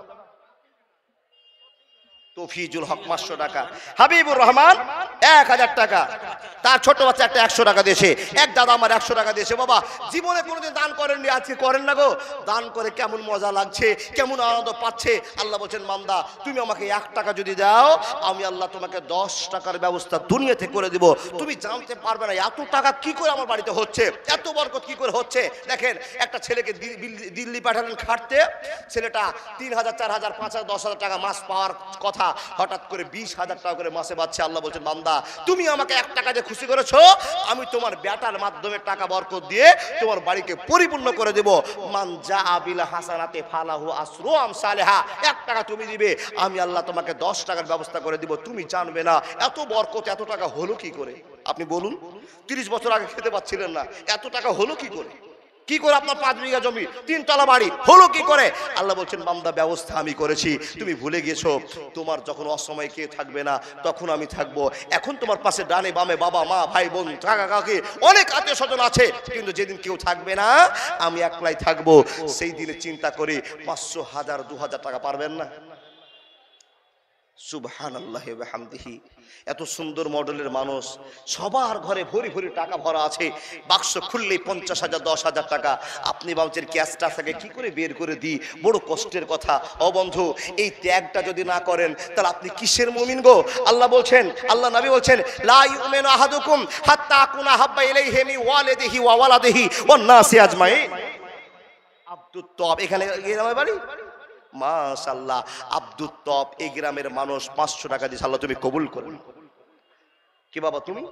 তৌফিজুল হক 500 টাকা, হাবিবুর রহমান 1000 টাকা, তার ছোট বাচ্চা একটা 100 টাকা দিয়েছে। এক দাদা আমার 100 টাকা দিয়েছে। বাবা, জীবনে কোনোদিন দান করেননি, আজকে করেন না গো। দান করে কেমন মজা লাগছে, কেমন আনন্দ পাচ্ছে। আল্লাহ বলছেন বান্দা, তুমি আমাকে 1 টাকা যদি দাও, আমি আল্লাহ তোমাকে 10 টাকার ব্যবস্থা দুনিয়াতে করে দিব। তুমি জানতে পারবে না এত টাকা কি করে আমার বাড়িতে হচ্ছে, এত বরকত কি করে হচ্ছে। দেখেন, একটা ছেলেকে দিল্লি পাঠালেন খাটতে, ছেলেটা 3,000, 4,000, 5,000, 10,000 টাকা মাস পাওয়ার কথা, হঠাৎ করে 20,000 টাকা করে মাসে পাচ্ছে। আল্লাহ বলছেন বান্দা, তুমি আমাকে 1 টাকা দিয়ে খুশি করেছো, আমি তোমার বেটার মাধ্যমে টাকা বরকত দিয়ে তোমার বাড়িকে পরিপূর্ণ করে দেব। মান জাআ বিল হাসানাতি ফালাহু আসরু আমসালিহা। 1 টাকা তুমি দিবে, আমি আল্লাহ তোমাকে 10 টাকার ব্যবস্থা করে দিব। তুমি জানবে না এত বরকত, এত টাকা হলো কি করে। আপনি বলুন, 30 বছর আগে খেতে পাচ্ছিলেন না, এত টাকা হলো কি করে? কি করে আপনার 5 বিঘা জমি, 3 তলা বাড়ি হলো কি করে? আল্লাহ বলছেন বান্দা, ব্যবস্থা আমি করেছি, তুমি ভুলে গেছো। তোমার যখন অসময়ে কে থাকবে না, তখন আমি থাকবো। এখন তোমার পাশে ডানে বামে বাবা মা ভাই বোন কাকা কাকি অনেক আত্মীয় স্বজন আছে, কিন্তু যেদিন কেউ থাকবে না, আমি একলাই থাকবো। সেই দিনে চিন্তা করি 500, 1000, 2000 টাকা পারবেন না? সুবহানাল্লাহি ওয়া বিহামদিহি। এত সুন্দর মডেলের মানুষ, সবার ঘরে ভরি ভরি টাকা ভরা আছে, বাক্স খুললেই 50,000, 10,000 টাকা। আপনি ভাবছেন ক্যাশটা থেকে কি করে বের করে দিই, বড় কষ্টের কথা। ও বন্ধু, এই ত্যাগটা যদি না করেন, তাহলে আপনি কিসের মুমিন গো? আল্লাহ বলছেন, আল্লাহ নবী বলছেন, লা ইউমিনু আহাদুকুম হাত্তা আকুনা হাব্বা ইলাইহি মিন ওয়ালিদিহি ওয়া ওয়ালাদিহি ওয়ান নাসি আজমাইন। আব্দুত তব, এখানে গ্রামের বাড়ি, মাশাআল্লাহ। আব্দুত তব এই গ্রামের মানুষ 500 টাকা দিয়েছে, আল্লাহ তুমি কবুল করো। কি বাবা তুমি?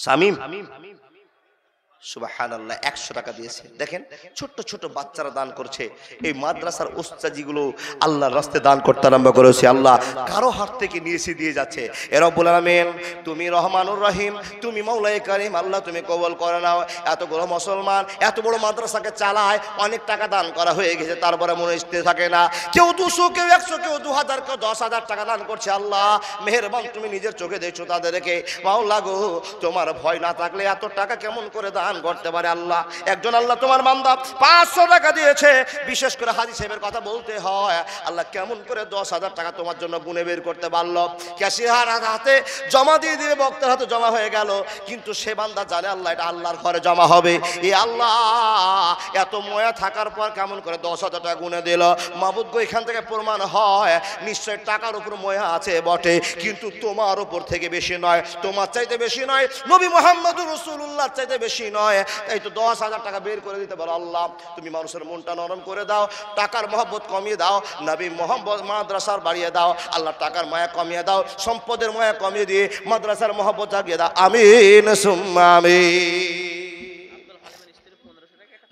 শামিম, সুবহানাল্লাহ, 100 টাকা দিয়েছে। দেখেন ছোট্ট ছোট বাচ্চারা দান করছে। এই মাদ্রাসার উস্তাদজিগুলো আল্লাহর রাস্তায় দান করতে আরম্ভ করেছে। আল্লাহ কারো হাত থেকে নিয়েছে দিয়ে যাচ্ছে। এ রব্বুল আলামিন, তুমি রহমানুর রহিম, তুমি মাওলায়ে কারীম, আল্লাহ তুমি কবুল করে নাও। এতগুলো মুসলমান এত বড় মাদ্রাসাকে চালায়, অনেক টাকা দান করা হয়ে গেছে, তারপরে মনে স্থির থাকে না। কেউ 200, কেউ 100, কেউ 2000, কেউ 10,000 টাকা দান করছে। আল্লাহ মেহেরবান, তুমি নিজের চোখে দেখছো তাদেরকে। মাওলা গো, তোমার ভয় না থাকলে এত টাকা কেমন করে দান করতে পারে? আল্লাহ, একজন আল্লাহ তোমার বান্দা 500 টাকা দিয়েছে। বিশেষ করে হাজী সাহেবের কথা বলতে হয়। আল্লাহ কেমন করে 10,000 টাকা তোমার জন্য গুনে বের করতে পারলো? ক্যাশিয়ার হাতে জমা দিয়ে দিয়ে বক্তার হাতে জমা হয়ে গেল, কিন্তু সে বান্দা জানে আল্লাহ এটা আল্লাহর ঘরে জমা হবে। এই আল্লাহ এত ময়া থাকার পর কেমন করে 10,000 টাকা গুনে দিল? মাবুদ গো, এখান থেকে প্রমাণ হয় নিশ্চয় টাকার উপর ময়া আছে বটে, কিন্তু তোমার উপর থেকে বেশি নয়, তোমার চাইতে বেশি নয়, নবী মুহাম্মদুর রাসূলুল্লাহ চাইতে বেশি নয়। এই তো 10,000 টাকা বের করে দিতে পারো। আল্লাহ তুমি মানুষের মনটা নরম করে দাও, টাকার মহব্বত কমিয়ে দাও, নবী মুহাম্মদ মাদ্রাসার বাড়িয়ে দাও। আল্লাহ টাকার মায়া কমিয়ে দাও, সম্পদের মায়া কমিয়ে দিয়ে মাদ্রাসার মহব্বত জাগিয়ে দাও। আমিন সুম্মা আমিন।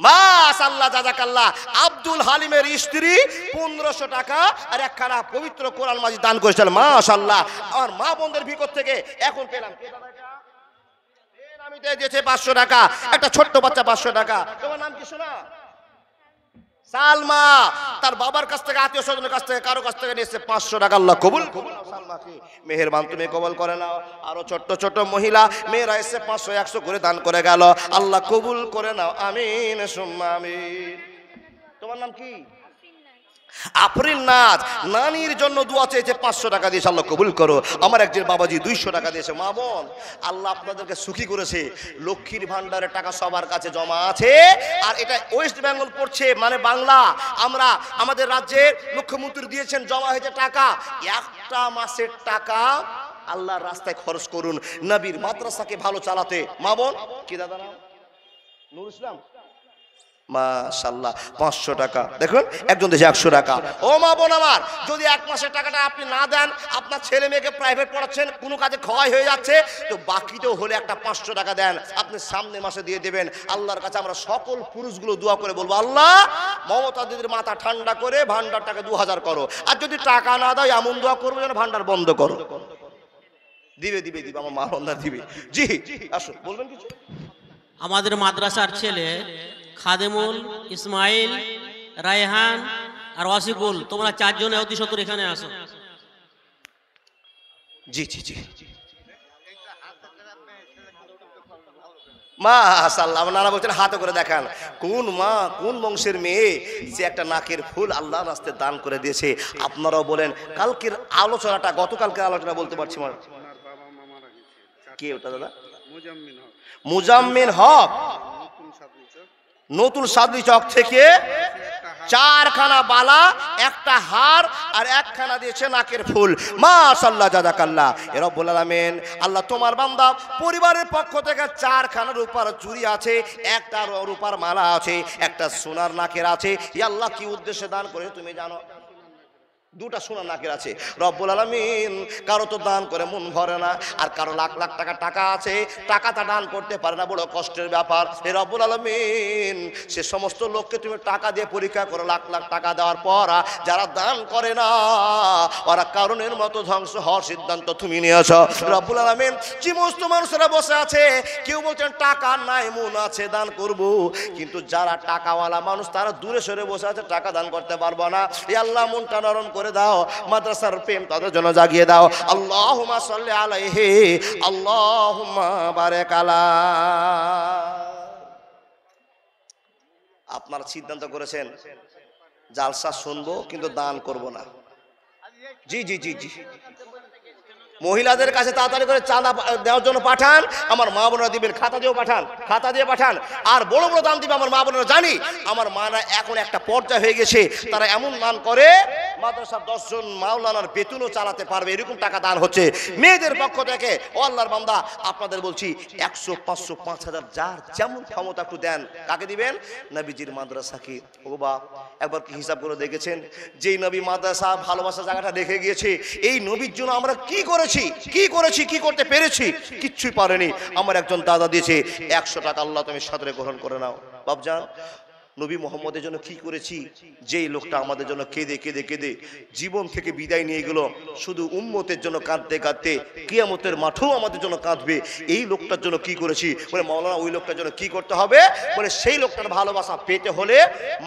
মাশাআল্লাহ, জাযাকাল্লাহ। আব্দুল হালিমের স্ত্রী 1500 টাকা আর একখানা পবিত্র কোরআন মাজিদ দান করেছেন। মাশাআল্লাহ। আমার মা বোনদের ভিতর থেকে এখন পেলাম আমি দিয়েছে 500 টাকা, একটা ছোট্ট বাচ্চা 500 টাকা। তোমার নাম কি শোনা? সালমা। তার বাবার কাছ থেকে, আত্মীয় স্বজনের কাছ থেকে, কারো কাছ থেকে নিয়েছে 500 টাকা। আল্লাহ কবুল সালমাকে মেহেরবান তুমি কবুল করে নাও। আরো ছোট্ট ছোট্ট মহিলা মেয়েরা এসে 500 100 করে দান করে গেল। আল্লাহ কবুল করে নাও। আমিন সুম্মা আমিন। তোমার নাম কি? আফরিন নাজ। নানির জন্য দোয়া চেয়েছে, 500 টাকা দিয়েছে। আল্লাহ কবুল করো। আমার একজন বাবাজি 200 টাকা দিয়েছে। মা বোন, আল্লাহ আপনাদেরকে সুখী করেছে। লক্ষ্মীর ভান্ডারের টাকা সবার কাছে জমা আছে, আর এটা ওয়েস্ট বেঙ্গল পড়ছে, মানে বাংলা। আমরা আমাদের রাজ্যের মুখ্যমন্ত্রী দিয়েছেন, জমা হয়েছে টাকা। একটা মাসের টাকা আল্লাহর রাস্তায় খরচ করুন, নবীর মাদ্রাসাকে ভালো চালাতে। মা বোন, কি দাদা নাম? নূর ইসলাম। মাশাআল্লাহ, 500 টাকা। দেখুন একজন দেশে 100 টাকা। ও মা বোন আমার, যদি 1 মাসের টাকাটা আপনি না দেন, আপনার ছেলে মেয়েকে প্রাইভেট পড়াচ্ছেন, কোনো কাজে খোয়াই হয়ে যাচ্ছে, তো বাকিতেও হলে একটা 500 টাকা দেন, আপনি সামনের মাসে দিয়ে দেবেন। আল্লাহর কাছে আমরা সকল পুরুষগুলো দোয়া করে বলবো, আল্লাহ মমতা দিদির মাথা ঠান্ডা করে ভান্ডারটাকে 2000 করো। আর যদি টাকা না দাও, এমন দোয়া করবো যেন ভান্ডার বন্ধ করো। দিবে দিবে দিবে, আমার মা বোনরা দিবে। জি আসুন, বলবেন কিছু? আমাদের মাদ্রাসার ছেলে খাদেমুল, ইসমাইল, রায়হান আর ওয়াসিকুল, তোমরা 4 জনে অতি সত্তর এখানে আসো। জি জি জি। মাশাআল্লাহ। নানা বলছেন হাতে করে দেখান, কোন মা কোন বংশের মেয়ে যে একটা নাকের ফুল আল্লাহর রাস্তায় দান করে দিয়েছে। আপনারাও বলেন, কালকের আলোচনাটা, গতকালকের আলোচনা বলতে পারছি না। কে ওটা দাদা? মুজাম্মিল হক, নতুন সাদরি চক থেকে 4খানা বালা, একটা হার আর 1খানা দিয়েছে নাকের ফুল। মাশাআল্লাহ, জাযাকাল্লাহ। এ রব্বুল আলামিন, আল্লাহ তোমার বান্দা পরিবারের পক্ষ থেকে 4খানা রূপার চুড়ি আছে, একটা রূপার মালা আছে, একটা সোনার নাকের আছে। ইয়া আল্লাহ, কি উদ্দেশ্যে দান করে তুমি জানো? 2টা সোনার নাকের আছে। রব্বুল আলামিন, কারো তো দান করে মন ভরে না, আর কারো লাখ লাখ টাকা আছে, টাকাটা দান করতে পারে না, বড় কষ্টের ব্যাপার। এই রব্বুল আলামিন, সে সমস্ত লোককে তুমি টাকা দিয়ে পরীক্ষা করো, লাখ লাখ টাকা দেওয়ার পর যারা দান করে না, ওরা কারণের মতো ধ্বংস হওয়ার সিদ্ধান্ত তুমি নিয়েছ। রব্বুল আলামিন, যে সমস্ত মানুষেরা বসে আছে, কেউ বলছেন টাকা নাই, মন আছে দান করব, কিন্তু যারা টাকাওয়ালা মানুষ তারা দূরে সরে বসে আছে, টাকা দান করতে পারবো না। এই আল্লাহ মনটা নরম করে দাও, মাদ্রাসার প্রেম তাদের জন্য জাগিয়ে দাও। আল্লাহুম্মা সাল্লি আলাইহি, আল্লাহুম্মা বারিক আলা। আপনারা সিদ্ধান্ত করেছেন জালসা শুনবো কিন্তু দান করব না। জি জি জি জি। মহিলাদের কাছে তাড়াতাড়ি করে চাঁদা দেওয়ার জন্য পাঠান, আমার মা বোনেরা দিবেন, খাতা দিয়েও পাঠান, খাতা দিয়ে পাঠান। আর বড় বড় দান দিবে আমার মা বোনেরা। জানি আমার মারা এখন একটা পর্যায়ে হয়ে গেছে, তারা এমন দান করে মাদ্রাসার 10 জন মাওলানার বেতনও চালাতে পারবে, এরকম টাকা দান হচ্ছে মেয়েদের পক্ষ থেকে। ও আল্লাহর বান্দা, আপনাদের বলছি 100, 500, 5000 যার যেমন ক্ষমতা একটু দেন। কাকে দিবেন? নবীজির মাদ্রাসাকে। ও বাবা, একবার কি হিসাব করে দেখেছেন, যেই নবী মাদ্রাসা ভালোবাসা জায়গাটা রেখে গিয়েছে, এই নবীর জন্য আমরা কি করেছি, কি করতে পেরেছি? কিচ্ছুই পারেনি। আমার একজন দাদা দিয়েছে 100 টাকা, আল্লাহ তুমি সাদরে গ্রহণ করে নাও। বাপজান, নবী মোহাম্মদের জন্য কি করেছি? যেই লোকটা আমাদের জন্য কেঁদে কেঁদে কেঁদে জীবন থেকে বিদায় নিয়ে গেল, শুধু উম্মতের জন্য কাঁদতে কাঁদতে কিয়ামতের মাঠেও আমাদের জন্য কাঁদবে, এই লোকটার জন্য কি করেছি? বলে মাওলানা, ওই লোকটার জন্য কি করতে হবে? বলে সেই লোকটার ভালোবাসা পেতে হলে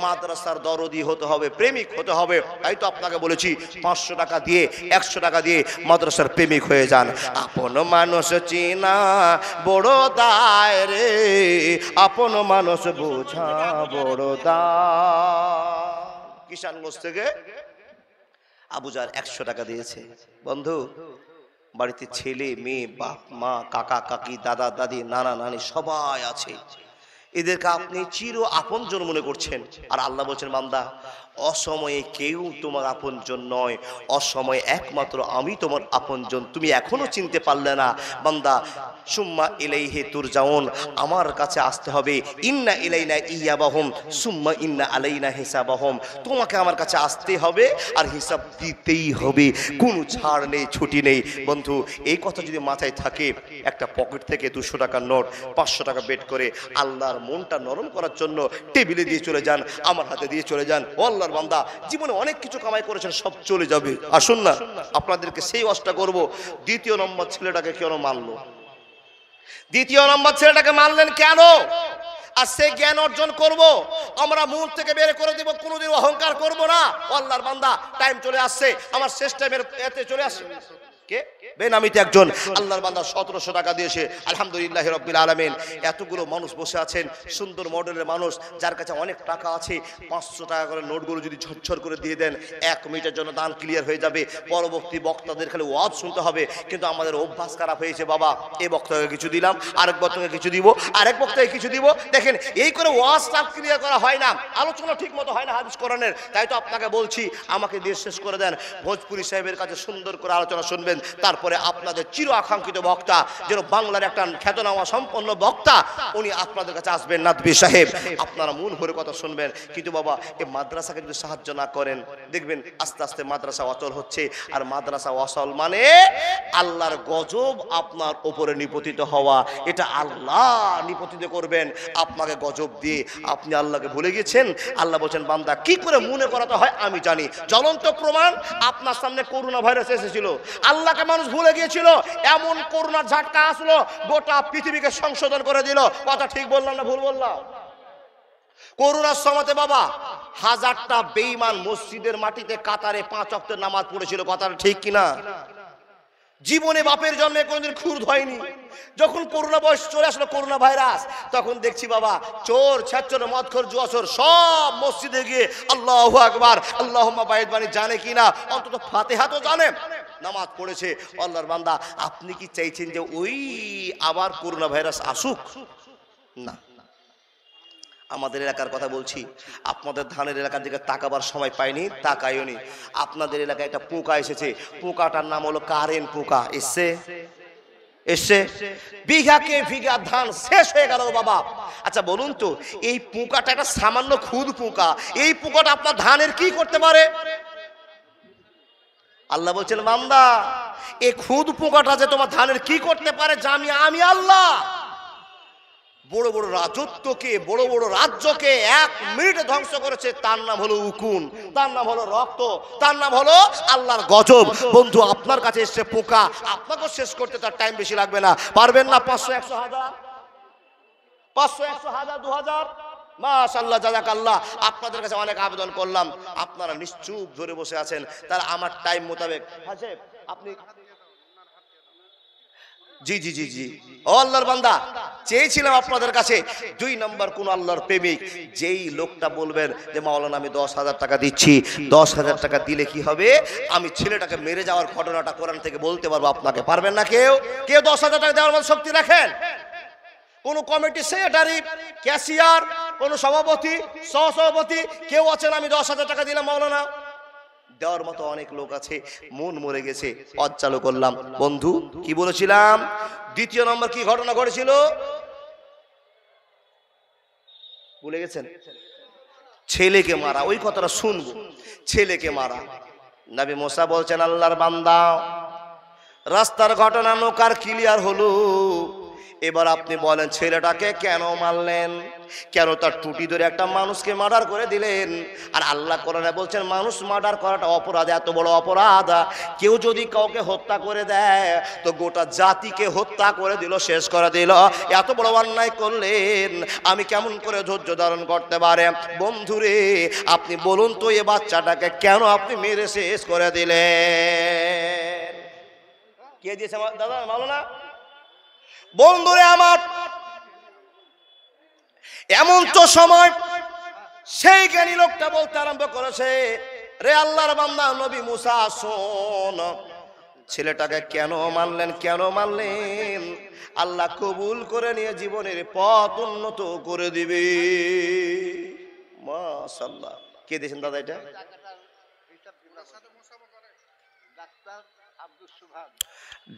মাদ্রাসার দরদি হতে হবে, প্রেমিক হতে হবে। তাই তো আপনাকে বলেছি 500 টাকা দিয়ে, 100 টাকা দিয়ে মাদ্রাসার প্রেমিক হয়ে যান। আপন মানুষ চিনা বড় দায় রে, আপন মানুষ বোঝা বড়। কিষানগঞ্জ থেকে আবুজার 100 টাকা দিয়েছে। বন্ধু, বাড়িতে ছেলে মেয়ে, বাপ মা, কাকা কাকি, দাদা দাদি, নানা নানি সবাই আছে। এদেরকে আপনি চির আপনজন মনে করছেন, আর আল্লাহ বলছেন, বান্দা, অসময়ে কেউ তোমার আপনজন নয়, অসময়ে একমাত্র আমি তোমার আপনজন। তুমি এখনো চিনতে পারলে না বান্দা। সুম্মা ইলাইহি তুরজাউন, আমার কাছে আসতে হবে। ইন্না ইলাইনা ইয়াবাহুম সুম্মা ইন্না আলাইনা হিসাবাহুম, তোমাকে আমার কাছে আসতে হবে আর হিসাব দিতেই হবে, কোনো ছাড় নেই, ছুটি নেই। বন্ধু, এই কথা যদি মাথায় থাকে, একটা পকেট থেকে 200 টাকার নোট, 500 টাকা বের করে আল্লাহর মনটা নরম করার জন্য টেবিলে দিয়ে চলে যান, আমার হাতে দিয়ে চলে যান। ও আল্লাহর বান্দা, জীবনে অনেক কিছু কামাই করেছেন, সব চলে যাবে। আসুন না, আপনাদেরকে সেই ওয়াজটা করব। দ্বিতীয় নম্বর ছেলেটাকে কেন মারলো? দ্বিতীয় নম্বর ছেলেটাকে মারলেন কেন? আর সেই জ্ঞান অর্জন করব, আমরা মন থেকে বের করে দিব, কোনোদিন অহংকার করব না। আল্লাহর বান্দা, টাইম চলে আসছে, আমার শেষ টাইমের এতে চলে আসছে। কে বেনামিতে একজন আল্লাহর বান্দা 1700 টাকা দিয়েছে। আলহামদুলিল্লাহ রাব্বিল আলামিন। এতগুলো মানুষ বসে আছেন, সুন্দর মডেলের মানুষ, যার কাছে অনেক টাকা আছে, 500 টাকা করে নোটগুলো যদি ঝরঝর করে দিয়ে দেন, 1 মিনিটের জন্য দান ক্লিয়ার হয়ে যাবে। পরবর্তী বক্তাদের খালি ওয়াজ শুনতে হবে। কিন্তু আমাদের অভ্যাস খারাপ হয়েছে, বাবা এই বক্তাকে কিছু দিলাম, আরেক বক্তাকে কিছু দিব, আরেক বক্তাকে কিছু দিব। দেখেন, এই করে ওয়াজটা ক্লিয়ার করা হয় না, আলোচনা ঠিক মতো হয় না হাদিস কোরআনের। তাই তো আপনাকে বলছি, আমাকে দিয়ে শেষ করে দেন, ভোজপুরি সাহেবের কাছে সুন্দর করে আলোচনা শুনবেন, তারপরে আপনাদের চির আকাঙ্ক্ষিত বক্তা, যেন বাংলার একটা খ্যাতনামা সম্পন্ন বক্তা, উনি আপনাদের কাছে আসবেন, নাদবি সাহেব। আপনারা মন ভরে কথা শুনবেন। কিন্তু বাবা, এই মাদ্রাসাকে যদি সাহায্য না করেন, দেখবেন আস্তে আস্তে মাদ্রাসা অচল হচ্ছে। আর মাদ্রাসা অচল মানে আল্লাহর গজব আপনার উপরে নিপতিত হওয়া। এটা আল্লাহ নিপতিত করবেন আপনাকে গজব দিয়ে। আপনি আল্লাহকে ভুলে গেছেন। আল্লাহ বলছেন, বান্দা, কি করে মনে করাতে হয় আমি জানি। জ্বলন্ত প্রমাণ, আপনার সামনে করোনা ভাইরাস এসেছিল, আল্লাহকে মানুষ ভুলে গিয়েছিল, এমন করোনার ঝাটকা আসলো, গোটা পৃথিবীকে সংশোধন করে দিল। কথা ঠিক বললাম না ভুল বললাম? করোনার সময়তে বাবা 1000টা বেঈমান মসজিদের মাটিতে কাতারে 5 ওয়াক্তের নামাজ পড়েছিল। কথাটা ঠিক কিনা? জীবনে বাপের জন্মে কোনদিন খুদ হয়নি। যখন করোনা বয়স চলে আসলো, করোনা ভাইরাস, তখন দেখছি বাবা চোর, ছাচ্চর, মদখোর, জুয়াচোর সব মসজিদে গিয়ে আল্লাহু আকবার, আল্লাহুম্মা বাইদ বানি জানে কিনা, অন্তত ফাতিহা তো জানে, নামাজ পড়েছে। আল্লাহর বান্দা, আপনি কি চাইছেন যে ওই আবার করোনা ভাইরাস আসুক? না। আমাদের এলাকার কথা বলছি, আপনাদের ধানের এলাকার দিকে তাকাবার সময় পাইনি, তাকাইওনি। আপনাদের এলাকায় একটা পোকা এসেছে, পোকাটার নাম হলো কারেন্ট পোকা। এসে বিঘাকে বিঘা ধান শেষ হয়ে গেল বাবা। আচ্ছা বলুন তো, এই পোকাটা একটা সামান্য খুদ পোকা, এই পোকাটা আপনার ধানের কি করতে পারে? আল্লাহ বলছেন, বান্দা, এই খুদ পোকাটা যে তোমার ধানের কি করতে পারে জানি আমি আল্লাহ। বড় বড় রাজত্বকে, বড় বড় রাজ্যকে 1 মিনিটে ধ্বংস করেছে। তার নাম হলো উকুন, তার নাম হলো রক্ত, তার নাম হলো আল্লাহর গজব। বন্ধু, আপনার কাছে এসে পোকা, আপনাকেও শেষ করতে তার টাইম বেশি লাগবে না। পারবেন না? 500, 100, 1000, 500, 100, 1000, 2000, মাশাআল্লাহ, জাযাকাল্লাহ। আপনাদের কাছে অনেক আবেদন করলাম, আপনারা নিশ্চুপ ধরে বসে আছেন। তাহলে আমার টাইম মোতাবেক হাসেব আপনি। জি জি জি জি, ও আল্লাহর বান্দা, চেয়েছিলাম আপনাদের কাছে 2 নম্বর কোন আল্লাহর প্রেমিক, যেই লোকটা বলবেন যে মাওলানা আমি 10,000 টাকা দিচ্ছি, 10,000 টাকা দিলে কি হবে, আমি ছেলেটাকে মেরে যাওয়ার ঘটনাটা কোরআন থেকে বলতে পারবো আপনাকে। পারবেন না? কেউ 10,000 টাকা দেওয়ার মতো শক্তি রাখেন? কোন কমিটি সেক্রেটারি, ক্যাশিয়ার, কোন সভাপতি, সহসভাপতি কেউ আছেন আমি 10,000 টাকা দিলাম মাওলানা? দেওয়ার মতো অনেক লোক আছে, মন মরে গেছে, পথ চালু করলাম। বন্ধু কি বলেছিলাম? দ্বিতীয় নম্বর কি ঘটনা ঘটেছিল ভুলে গেছেন? ছেলেকে মারা। ওই কথাটা শুনবো, ছেলেকে মারা। নবী মুসা বলছেন, আল্লাহর বান্দা, রাস্তার ঘটনা নৌকার ক্লিয়ার হলো, এবার আপনি বলেন ছেলেটাকে কেন মারলেন? কেন তার টুটি ধরে একটা মানুষকে মার্ডার করে দিলেন? আর আল্লাহ কোরআনে বলছেন মানুষ মার্ডার করাটা অপরাধ, এত বড় অপরাধ। কেউ যদি কাউকে হত্যা করে দেয় তো গোটা জাতিকে হত্যা করে দিল, শেষ করে দিল। এত বড় অন্যায় করলেন, আমি কেমন করে ধৈর্য ধারণ করতে পারে? বন্ধুরে আপনি বলুন তো, এ বাচ্চাটাকে কেন আপনি মেরে শেষ করে দিলেন? কে দিয়েছে দাদা? ভালো না বন্ধুরে আমার? এমন তো সময় সেই জ্ঞানী লোকটা বলতে আরম্ভ করেছে, রে আল্লাহর বান্দা নবী মুসা, শোন, ছেলেটাকে কেন মারলেন? কেন মারলেন? আল্লাহ কবুল করে নিয়ে জীবনের পথ উন্নত করে দিবে। মাশাআল্লাহ। কে দিয়েছেন দাদা এটা?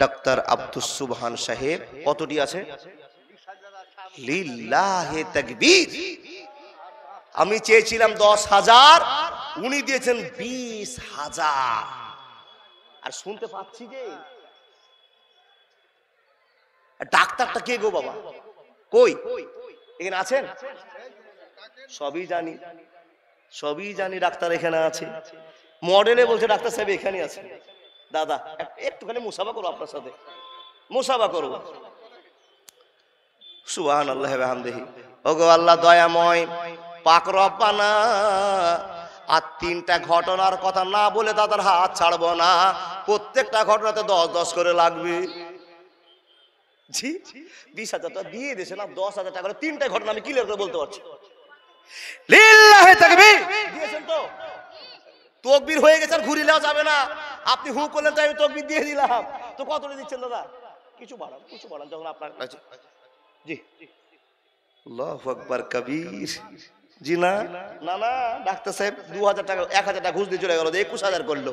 ডাক্তার আব্দুস সুবহান সাহেব। কতটি আছে? লিল্লাহে তাকবীর। আমি চেয়েছিলাম 10,000, উনি দিয়েছেন 20,000। আর শুনতে পাচ্ছি যে ডাক্তারটা কে গো বাবা? কই এখানে আছেন? সবই জানি, সবই জানি ডাক্তার এখানে আছে। মডেলে বলছে ডাক্তার সাহেব এখানে আছে। দাদা একটুখানি মুসাফা করো, আপনার সাথে মুসাফা করো। সুবহানাল্লাহ ওয়া বিহামদিহি। ওগো আল্লাহ দয়াময় পাক রব্বানা, আর 3টা ঘটনার কথা না বলে দাদার হাত ছাড়বো না। প্রত্যেকটা ঘটনাতে 10-10 করে লাগবে। জি 20,000 টাকা দিয়ে দিয়েছে না, 10,000 টাকা করে 3টা ঘটনা আমি ক্লিয়ার করে বলতে পারছি। লিল্লাহি তাকবীর দিয়েছেন তো? তকবীর হয়ে গেছে, আর ঘুরিলেও যাবে না। আপনি হু করলেন তো আমি তকবীর দিয়ে দিলাম। তো কতটা দিচ্ছেন দাদা? কিছু বাড়ান, কিছু বাড়ান যখন আপনার। জি আল্লাহু আকবার কবীর। জি না না না ডাক্তার সাহেব 2,000 টাকা 1,000 টাকা ঘুষ দিয়ে চলে গেল, 21,000 করলো।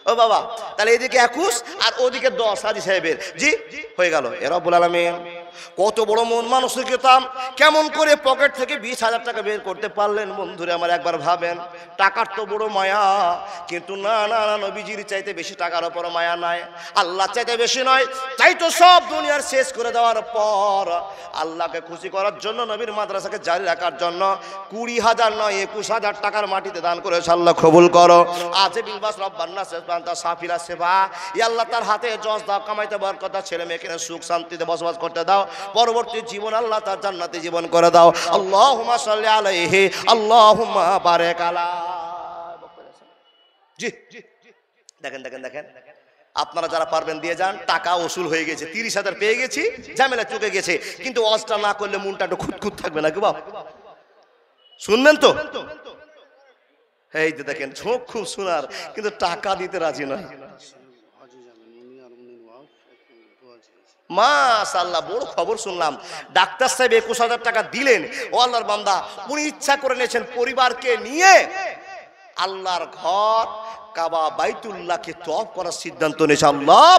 ও বাবা, তাহলে এদিকে 21 আর ওদিকে 10 হাজি সাহেবের। জি হয়ে গেল। এ রব্বুল আলামিন কত বড় মন মানসিকতা, কেমন করে পকেট থেকে 20,000 টাকা বের করতে পারলেন? বন্ধুরে আমার একবার ভাবেন, টাকার তো বড় মায়া, কিন্তু না না না, নবীজির চাইতে বেশি টাকার উপর মায়া নাই, আল্লাহ চাইতে বেশি নয়। তাই তো সব দুনিয়ার শেষ করে দেওয়ার পর আল্লাহকে খুশি করার জন্য, নবীর মাদ্রাসাকে জারি রাখার জন্য 20,000 নয় 21,000 টাকার মাটিতে দান করে আল্লাহ কবুল করো। আছে বিলবাস রব্বান্না সেবান্তা সাফিরা সেবা। ই আল্লাহ তার হাতে জজ দাও, কামাইতে বরকত দাও, ছেলে মেয়েকে সুখ শান্তিতে বসবাস করতে দাও, পরবর্তী জীবন আল্লাহ তার জান্নাতি জীবন করে দাও। আল্লাহুম্মা সাল্লি আলাইহি আল্লাহুম্মা বারিক আলা। জি দেখেন দেখেন দেখেন, আপনারা যারা পারবেন দিয়ে যান। টাকা ওসুল হয়ে গেছে, 30,000 পেয়ে গেছি, ঝামেলা চুকে গেছে। কিন্তু ওয়াজটা না করলে মনটা একটু খুঁতখুত থাকবে নাকি বাবা? শুনবেন তো? এই যে দেখেন ঝোঁক খুব শোনার, কিন্তু টাকা দিতে রাজি নয়। মাশাআল্লাহ, বড় খবর শুনলাম। ডাক্তার সাহেব 21,000 টাকা দিলেন। ও আল্লাহর বান্দা, উনি ইচ্ছা করে নিয়েছেন পরিবারকে নিয়ে আল্লাহর ঘর কাবা বাইতুল্লাহকে তওয়াফ করার সিদ্ধান্ত নিয়েছে। আল্লাহ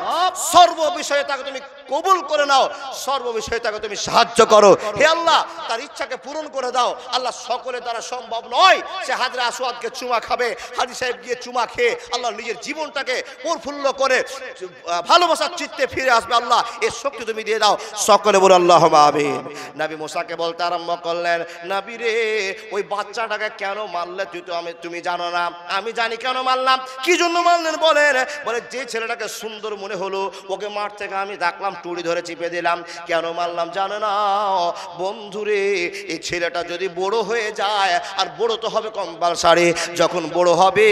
সর্ব বিষয়ে তাকে তুমি কবুল করে নাও, সর্ব বিষয়ে তাকে তুমি সাহায্য করো। হে আল্লাহ, তার ইচ্ছাকে পূরণ করে দাও। আল্লাহ সকলে দ্বারা সম্ভব নয় সে হাজরা আসওয়াদকে চুমা খাবে, হাজী সাহেব গিয়ে চুমা খেয়ে আল্লাহ নিজের জীবনটাকে প্রফুল্ল করে ভালোবাসার চিত্তে ফিরে আসবে। আল্লাহ এর শক্তি তুমি দিয়ে দাও। সকলে বলে আল্লাহুম্মা আমিন। নবী মুসাকে বলতে আরম্ভ করলেন, নবী রে, ওই বাচ্চাটাকে কেন মারলে তুমি জানো না? আমি জানি কেন মারলাম। কি জন্য মারলেন বলেন? বলে যে ছেলেটাকে সুন্দর মনে হলো ওকে মার থেকে আমি দেখলাম টুড়ি ধরে চিপে দিলাম। কেন মারলাম জানো না বন্ধুরে? এই ছেলেটা যদি বড় হয়ে যায়, আর বড় তো হবে কম্পালসারি, যখন বড় হবে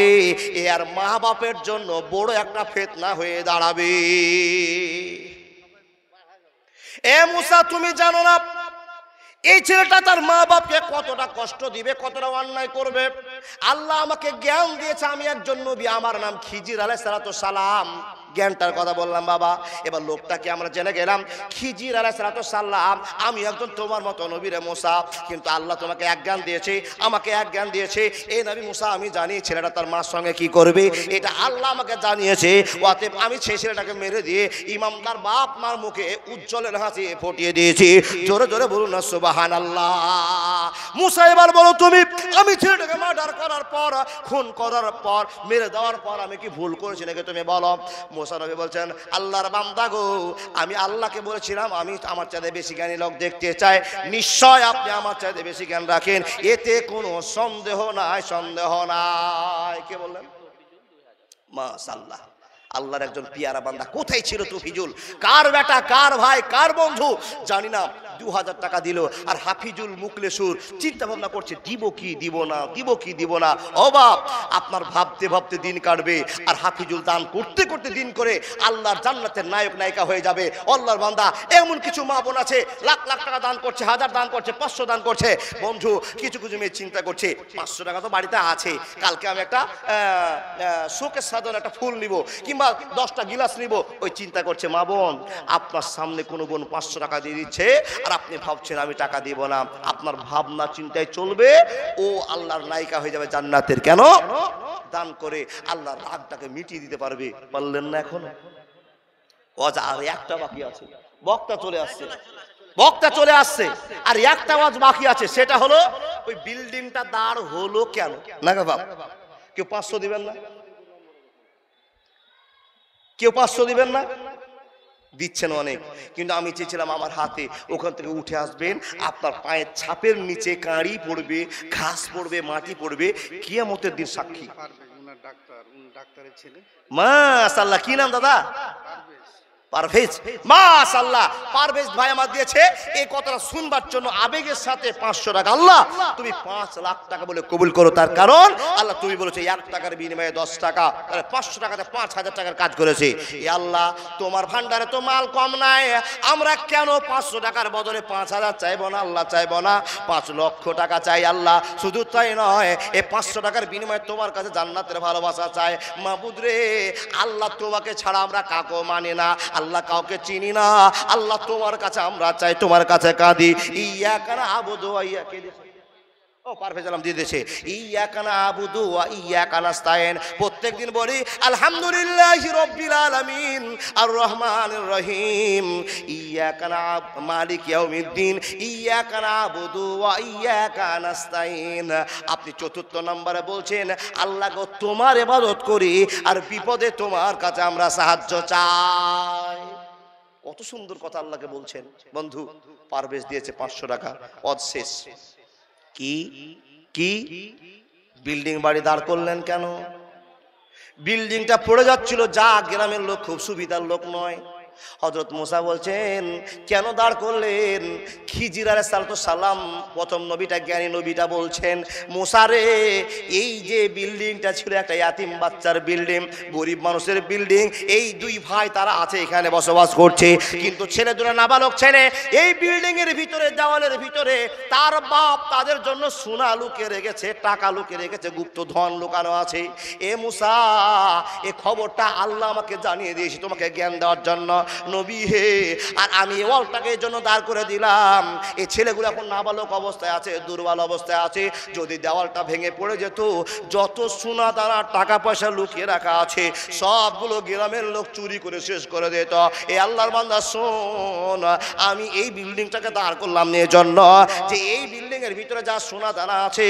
এ আর মা বাপের জন্য বড় একটা ফিতনা হয়ে দাঁড়াবে। এ মুসা, তুমি জানো না এই ছেলেটা তার মা বাপকে কতটা কষ্ট দিবে, কতটা অন্যায় করবে। আল্লাহ আমাকে জ্ঞান দিয়েছে, আমি একজন নবী, আমার নাম খিজির আলাইহিস সালাম। জ্ঞানটার কথা বললাম বাবা। এবার লোকটাকে আমরা জেনে গেলাম খিজির আলাইহিস সালাম আমি একজন তোমার মতো নবী রে মুসা, কিন্তু আল্লাহ তোমাকে এক জ্ঞান দিয়েছে, আমাকে এক জ্ঞান দিয়েছে। এই নবী মুসা আমি জানি ছেলেটা তার মার সঙ্গে কি করবে, এটা আল্লাহ আমাকে জানিয়েছে। অতএব আমি সেই ছেলেটাকে মেরে দিয়ে ইমামদার বাপ মার মুখে উজ্জ্বলের হাসি ফুটিয়ে দিয়েছি। জোরে জোরে বলুন না সুবহানাল্লাহ। মুসা এবার বলো তুমি, আমি ছেলেটাকে মার্ডার করার পর, খুন করার পর, মেরে দেওয়ার পর আমি কি ভুল করেছি নাকি তুমি বলো। মুসা নবী বলছেন আল্লাহর বান্দা গো, আমি আল্লাহকে বলেছিলাম আমি আমার চাইতে বেশি জ্ঞানী লোক দেখতে চাই, নিশ্চয় আপনি আমার চাইতে বেশি জ্ঞান রাখেন, এতে কোনো সন্দেহ নাই, সন্দেহ নাই। কে বললেন? মাশাআল্লাহ, আল্লাহর একজন পিয়ারা বান্দা। কোথায় ছিল তুফিজুল? কার বেটা, কার ভাই, কার বন্ধু জানি না, 2000 টাকা দিল। আর হাফিজুল মুকলেসুর চিন্তা ভাবনা করছে দিব কি দিব না, দিব কি দিব না। ও বাপ, আপনার ভাবতে ভাবতে দিন কাটবে, আর হাফিজুল দান করতে করতে দিন করে আল্লাহর জান্নাতের নায়ক নায়িকা হয়ে যাবে। আল্লাহর বান্দা, এমন কিছু মা বোন আছে লাখ লাখ টাকা দান করছে, 1000 দান করছে, 500 দান করছে। বন্ধু, কিছু কিছু মেয়ে চিন্তা করছে 500 টাকা তো বাড়িতে আছে, কালকে আমি একটা শোকের সাধন একটা ফুল নিব, কিংবা 10টা গিলাস নিব। ওই চিন্তা করছে। মা বোন, আপনার সামনে কোনো বোন 500 টাকা দিয়ে দিচ্ছে, আর আপনি ভাবছেন আমি টাকা দিব না। আপনার ভাবনা চিন্তায় চলবে, ও আল্লাহর নায়িকা হয়ে যাবে জান্নাতের। কেন? দান করে আল্লাহর রাগটাকে মিটিয়ে দিতে পারবে। পারলেন না এখনো? আর একটা বাকি আছে, বক্তা চলে আসছে, বক্তা চলে আসছে, আর একটা ওয়াজ বাকি আছে, সেটা হলো ওই বিল্ডিংটা দাঁড় হলো কেন না গো বাপ? কেউ 500 দিবেন না? কেউ 500 দিবেন না? দিচ্ছেন অনেক, কিন্তু আমি চেয়েছিলাম আমার হাতে ওখান থেকে উঠে আসবেন, আপনার পায়ের ছাপের নিচে কাঁড়ি পড়বে, ঘাস পড়বে, মাটি পড়বে, কিয়ামতের দিন সাক্ষী। মাশাআল্লাহ, কি নাম দাদা? পারভেজ। মাশাআল্লাহ, পারভেজ ভাই আমার দিয়েছে। এই কথাটা শুনবার জন্য আবেগের সাথে 500 টাকা। আল্লাহ তুমি 5 লাখ টাকা বলে কবুল করো, তার কারণ আল্লাহ তুমি বলেছো 1 টাকার বিনিময়ে 10 টাকা, তাহলে 500 টাকাতে 5000 টাকার কাজ করেছে। এ আল্লাহ, তোমার ভান্ডারে তো মাল কম নাই, আমরা কেন 500 টাকার বদলে 5000 চাইবো না? আল্লাহ চাইবো না, 5 লক্ষ টাকা চাই আল্লাহ। শুধু তাই নয়, এই 500 টাকার বিনিময়ে তোমার কাছে জান্নাতের ভালোবাসা চাই। মাবুদ রে, আল্লাহ তোমাকে ছাড়া আমরা কাউকে মানি না, আল্লাহ কাউকে চিনি না। আল্লাহ তোমার কাছে আমরা চাই, তোমার কাছে কাঁদি। ইয়াকা না'বুদু ওয়া ইয়াকা ও পারভেজ আলম দিয়ে দিয়েছে ইয়াকা না'বুদু ওয়া ইয়াকা নাস্তাইন। প্রত্যেকদিন বলি আলহামদুলিল্লাহি রাব্বিল আলামিন আর রহমানির রহিম, ইয়াকা মালিক ইয়াউমিদ্দিন, ইয়াকা না'বুদু ওয়া ইয়াকা নাস্তাইন। আপনি 4র্থ নম্বরে বলছেন আল্লাহ গো তোমার ইবাদত করি, আর বিপদে তোমার কাছে আমরা সাহায্য চাই। কত সুন্দর কথা আল্লাহকে বলছেন। বন্ধু, পারভেজ দিয়েছে 500 টাকা, অদ শেষ। কি কি বিল্ডিং বাড়ি দাঁড় করলেন কেন? বিল্ডিংটা পড়ে যাচ্ছিল, যা গ্রামের লোক খুব সুবিধার লোক নয়। হযরত মুসা বলছেন কেন দাঁড় করলেন? খিজির আলাইহিস সালাম প্রথম নবীটা, জ্ঞানী নবীটা বলছেন মুসা রে, এই যে বিল্ডিংটা ছিল একটা ইয়াতিম বাচ্চার বিল্ডিং, গরিব মানুষের বিল্ডিং, এই 2 ভাই তারা আছে এখানে বসবাস করছে, কিন্তু ছেলে দুটো নাবালক ছেলে। এই বিল্ডিং এর ভিতরে, দেওয়ালের ভিতরে তার বাপ তাদের জন্য সোনা লুকিয়ে রেখেছে, টাকা লুকিয়ে রেখেছে, গুপ্ত ধন লুকানো আছে। এ মুসা, এই খবরটা আল্লাহ আমাকে জানিয়ে দিয়েছে তোমাকে জ্ঞান দেওয়ার জন্য। নবী হে, আর আমি ওয়ালটাকে জন্য দাঁড় করে দিলাম। এই ছেলেগুলো এখন নাবালক অবস্থায় আছে, দুর্বল অবস্থায় আছে। যদি দেওয়ালটা ভেঙে পড়ে যেত, যত সোনা দানা টাকা পয়সা লুকিয়ে রাখা আছে সবগুলো গ্রামের লোক চুরি করে শেষ করে দিত। এই আল্লাহর বান্দা শোন, আমি এই বিল্ডিংটাকে দাঁড় করলাম এর জন্য যে এই বিল্ডিং এর ভিতরে যা সোনা দানা আছে,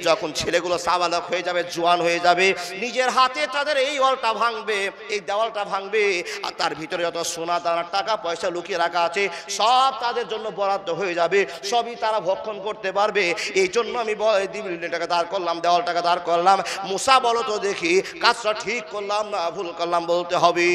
যখন ছেলেগুলো সাবালক হয়ে যাবে, জোয়ান হয়ে যাবে, নিজের হাতে তাদের এই ওয়ালটা ভাঙবে, এই দেওয়ালটা ভাঙবে, আর তার ভিতরে যত সোনা দানা টাকা পয়সা লুকিয়ে রাখা আছে সব তাদের জন্য বরাদ্দ হয়ে যাবে, সবই তারা ভক্ষণ করতে পারবে। এই জন্য আমি বিল্ডিংটাকে দাঁড় করলাম, দেওয়ালটাকে দাঁড় করলাম। মুসা বলো তো দেখি কাজটা ঠিক করলাম না ভুল করলাম? বলতে হবে।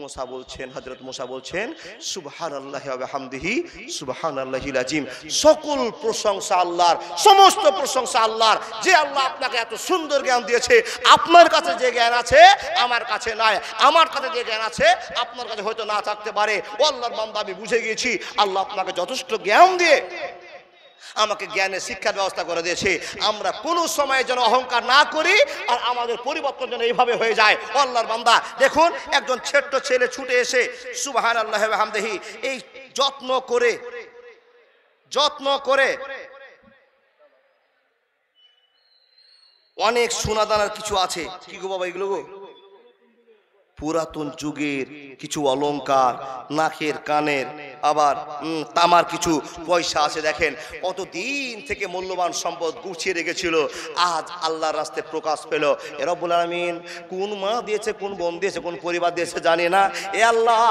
মুসা বলছেন, হযরত মুসা বলছেন সুবহানাল্লাহি ওয়া বিহামদিহি সুবহানাল্লাহিল আযীম। সকল প্রশংসা আল্লাহর, সমস্ত প্রশংসা আল্লাহর, যে আল্লাহ আপনাকে এত সুন্দর জ্ঞান দিয়েছে। আপনার কাছে যে জ্ঞান আছে আমার কাছে নাই, আমার কাছে যে জ্ঞান আছে আপনার কাছে হয়তো না থাকতে পারে। ও আল্লাহর বান্দা, আমি বুঝে গিয়েছি আল্লাহ আপনাকে যথেষ্ট জ্ঞান দিয়ে আমাকে জ্ঞানের শিক্ষার ব্যবস্থা করে দিয়েছে। আমরা কোনো সময় যেন অহংকার না করি, আর আমাদের পরিবর্তন যেন এইভাবে হয়ে যায়। আল্লাহর বান্দা দেখুন, একজন ছোট্ট ছেলে ছুটে এসে সুবহানাল্লাহি ওয়া বিহামদিহি এই যত্ন করে অনেক সোনাদানার কিছু আছে। কি গো বাবা এগুলো গো? পুরাতন যুগের কিছু অলংকার, নাকের কানের, আবার তামার কিছু পয়সা আছে। দেখেন কত দিন থেকে মূল্যবান সম্পদ গুছিয়ে রেখেছিল, আজ আল্লাহর রাস্তায় প্রকাশ পেল। এ রব্বুল আলামিন কোন মা দিয়েছে, কোন বোন দিয়েছে, কোন পরিবার দিয়েছে জানি না। এ আল্লাহ,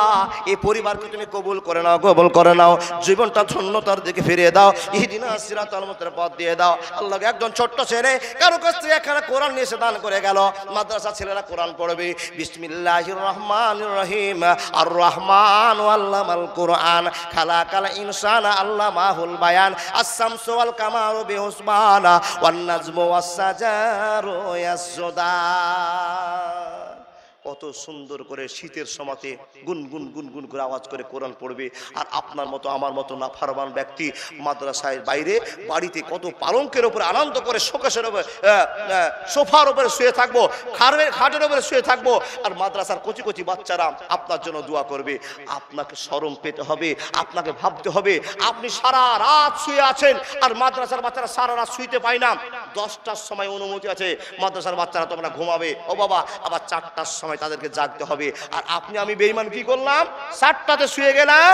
এই পরিবারকে তুমি কবুল করে নাও, কবুল করে নাও, জীবনটা ধন্যতার দিকে ফিরিয়ে দাও, ইহদিনাস সিরাতাল মুস্তাকিম পথ দিয়ে দাও। আল্লাহ, একজন ছোট্ট ছেলে কারো কাছ থেকে একখানা কোরআন নিয়ে এসে দান করে গেল। মাদ্রাসা ছেলেরা কোরআন পড়বে। বিসমিল্লাহির রহমানির রহিম। আর রহমান আল্লামাল কোরআন, খালাকাল ইনসানা আল্লামাহুল বায়ান, আস-শামসু ওয়াল কামারু বিহুসবানা, ওয়ান নাজমু ওয়াস সাজারু ইয়াসজুদান। কত সুন্দর করে শীতের সময়তে গুনগুন গুনগুন করে আওয়াজ করে কোরআন পড়বে। আর আপনার মতো আমার মতো নাফরমান ব্যক্তি মাদ্রাসায় বাইরে বাড়িতে কত পালঙ্কের উপরে আনন্দ করে, শোকেশের উপরে, সোফার উপরে শুয়ে থাকবো, খাটের উপরে শুয়ে থাকবো, আর মাদ্রাসার কচি কচি বাচ্চারা আপনার জন্য দোয়া করবে। আপনাকে শরম পেতে হবে, আপনাকে ভাবতে হবে আপনি সারা রাত শুয়ে আছেন, আর মাদ্রাসার বাচ্চারা সারা রাত শুইতে পায় না। 10টার সময় অনুমতি আছে, মাদ্রাসার বাচ্চারা তোমরা ঘুমাবে, ও বাবা, আবার 4টার সময় তাদেরকে জাগতে হবে। আর আপনি আমি বেঈমান কি করলাম? 7টাতে শুয়ে গেলাম,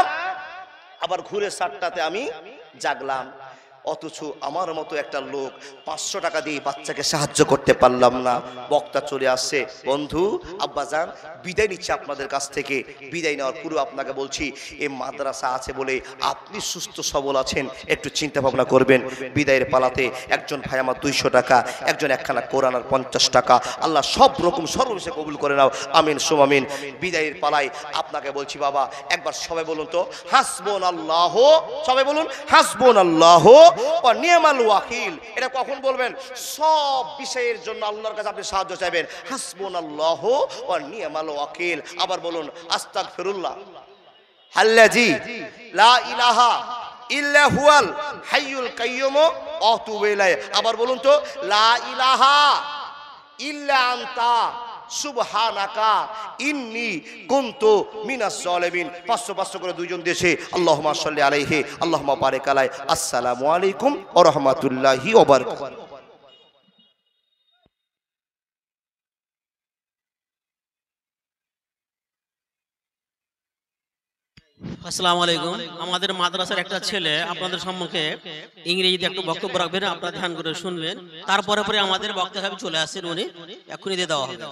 আবার ঘুরে 7টাতে আমি জাগলাম। অথচ আমার মতো একটা লোক 500 টাকা দিয়ে বাচ্চাকে সাহায্য করতে পারলাম না। বক্তা চলে আসছে, বন্ধু আব্বাজান বিদায় নিচ্ছে আপনাদের কাছ থেকে। বিদায় নেওয়ার পুরো আপনাকে বলছি, এই মাদ্রাসা আছে বলে আপনি সুস্থ সবল আছেন, একটু চিন্তা ভাবনা করবেন। বিদায়ের পালাতে একজন ভাই আমার 200 টাকা, একজন একখানা কোরআন আর 50 টাকা। আল্লাহ সব রকম সর্বশেষে কবুল করে নাও, আমিন সুম আমিন। বিদায়ের পালায় আপনাকে বলছি বাবা, একবার সবাই বলুন তো হাসবুনাল্লাহ, সবাই বলুন হাসবুনাল্লাহ ওয়া নি'মাল ওয়াকিল। এটা কখন বলবেন? সব বিষয়ের জন্য আল্লাহর কাছে আপনি সাহায্য চাইবেন। হাসবুনাল্লাহ ওয়া নি'মাল ওয়াকিল। আবার বলুন আস্তাগফিরুল্লাহ আল্লাযী লা ইলাহা ইল্লা হুয়াল হাইয়ুল কাইয়্যুম ওয়া আতুবু ইলাইহি। আবার বলুন তো লা ইলাহা ইল্লা আনতা সুবহানাকা ইন্নী কুনতু মিনাজ জালিমিন। 500 করে দুইজন দেশে আল্লাহুম্মা সাল্লি আলাইহি আল্লাহুম্মা বারিক আলাই। আসসালামু আলাইকুম ওয়া রাহমাতুল্লাহি ওয়া বারাকাতুহু। আসসালামু আলাইকুম। আমাদের মাদ্রাসার একটা ছেলে আপনাদের সম্মুখে ইংরেজিতে একটু বক্তব্য রাখবেন, আপনারা ধ্যান করে শুনবেন। তারপরে আমাদের বক্তা সাহেব চলে আসছেন, উনি এখনই দিয়ে দেওয়া হবে।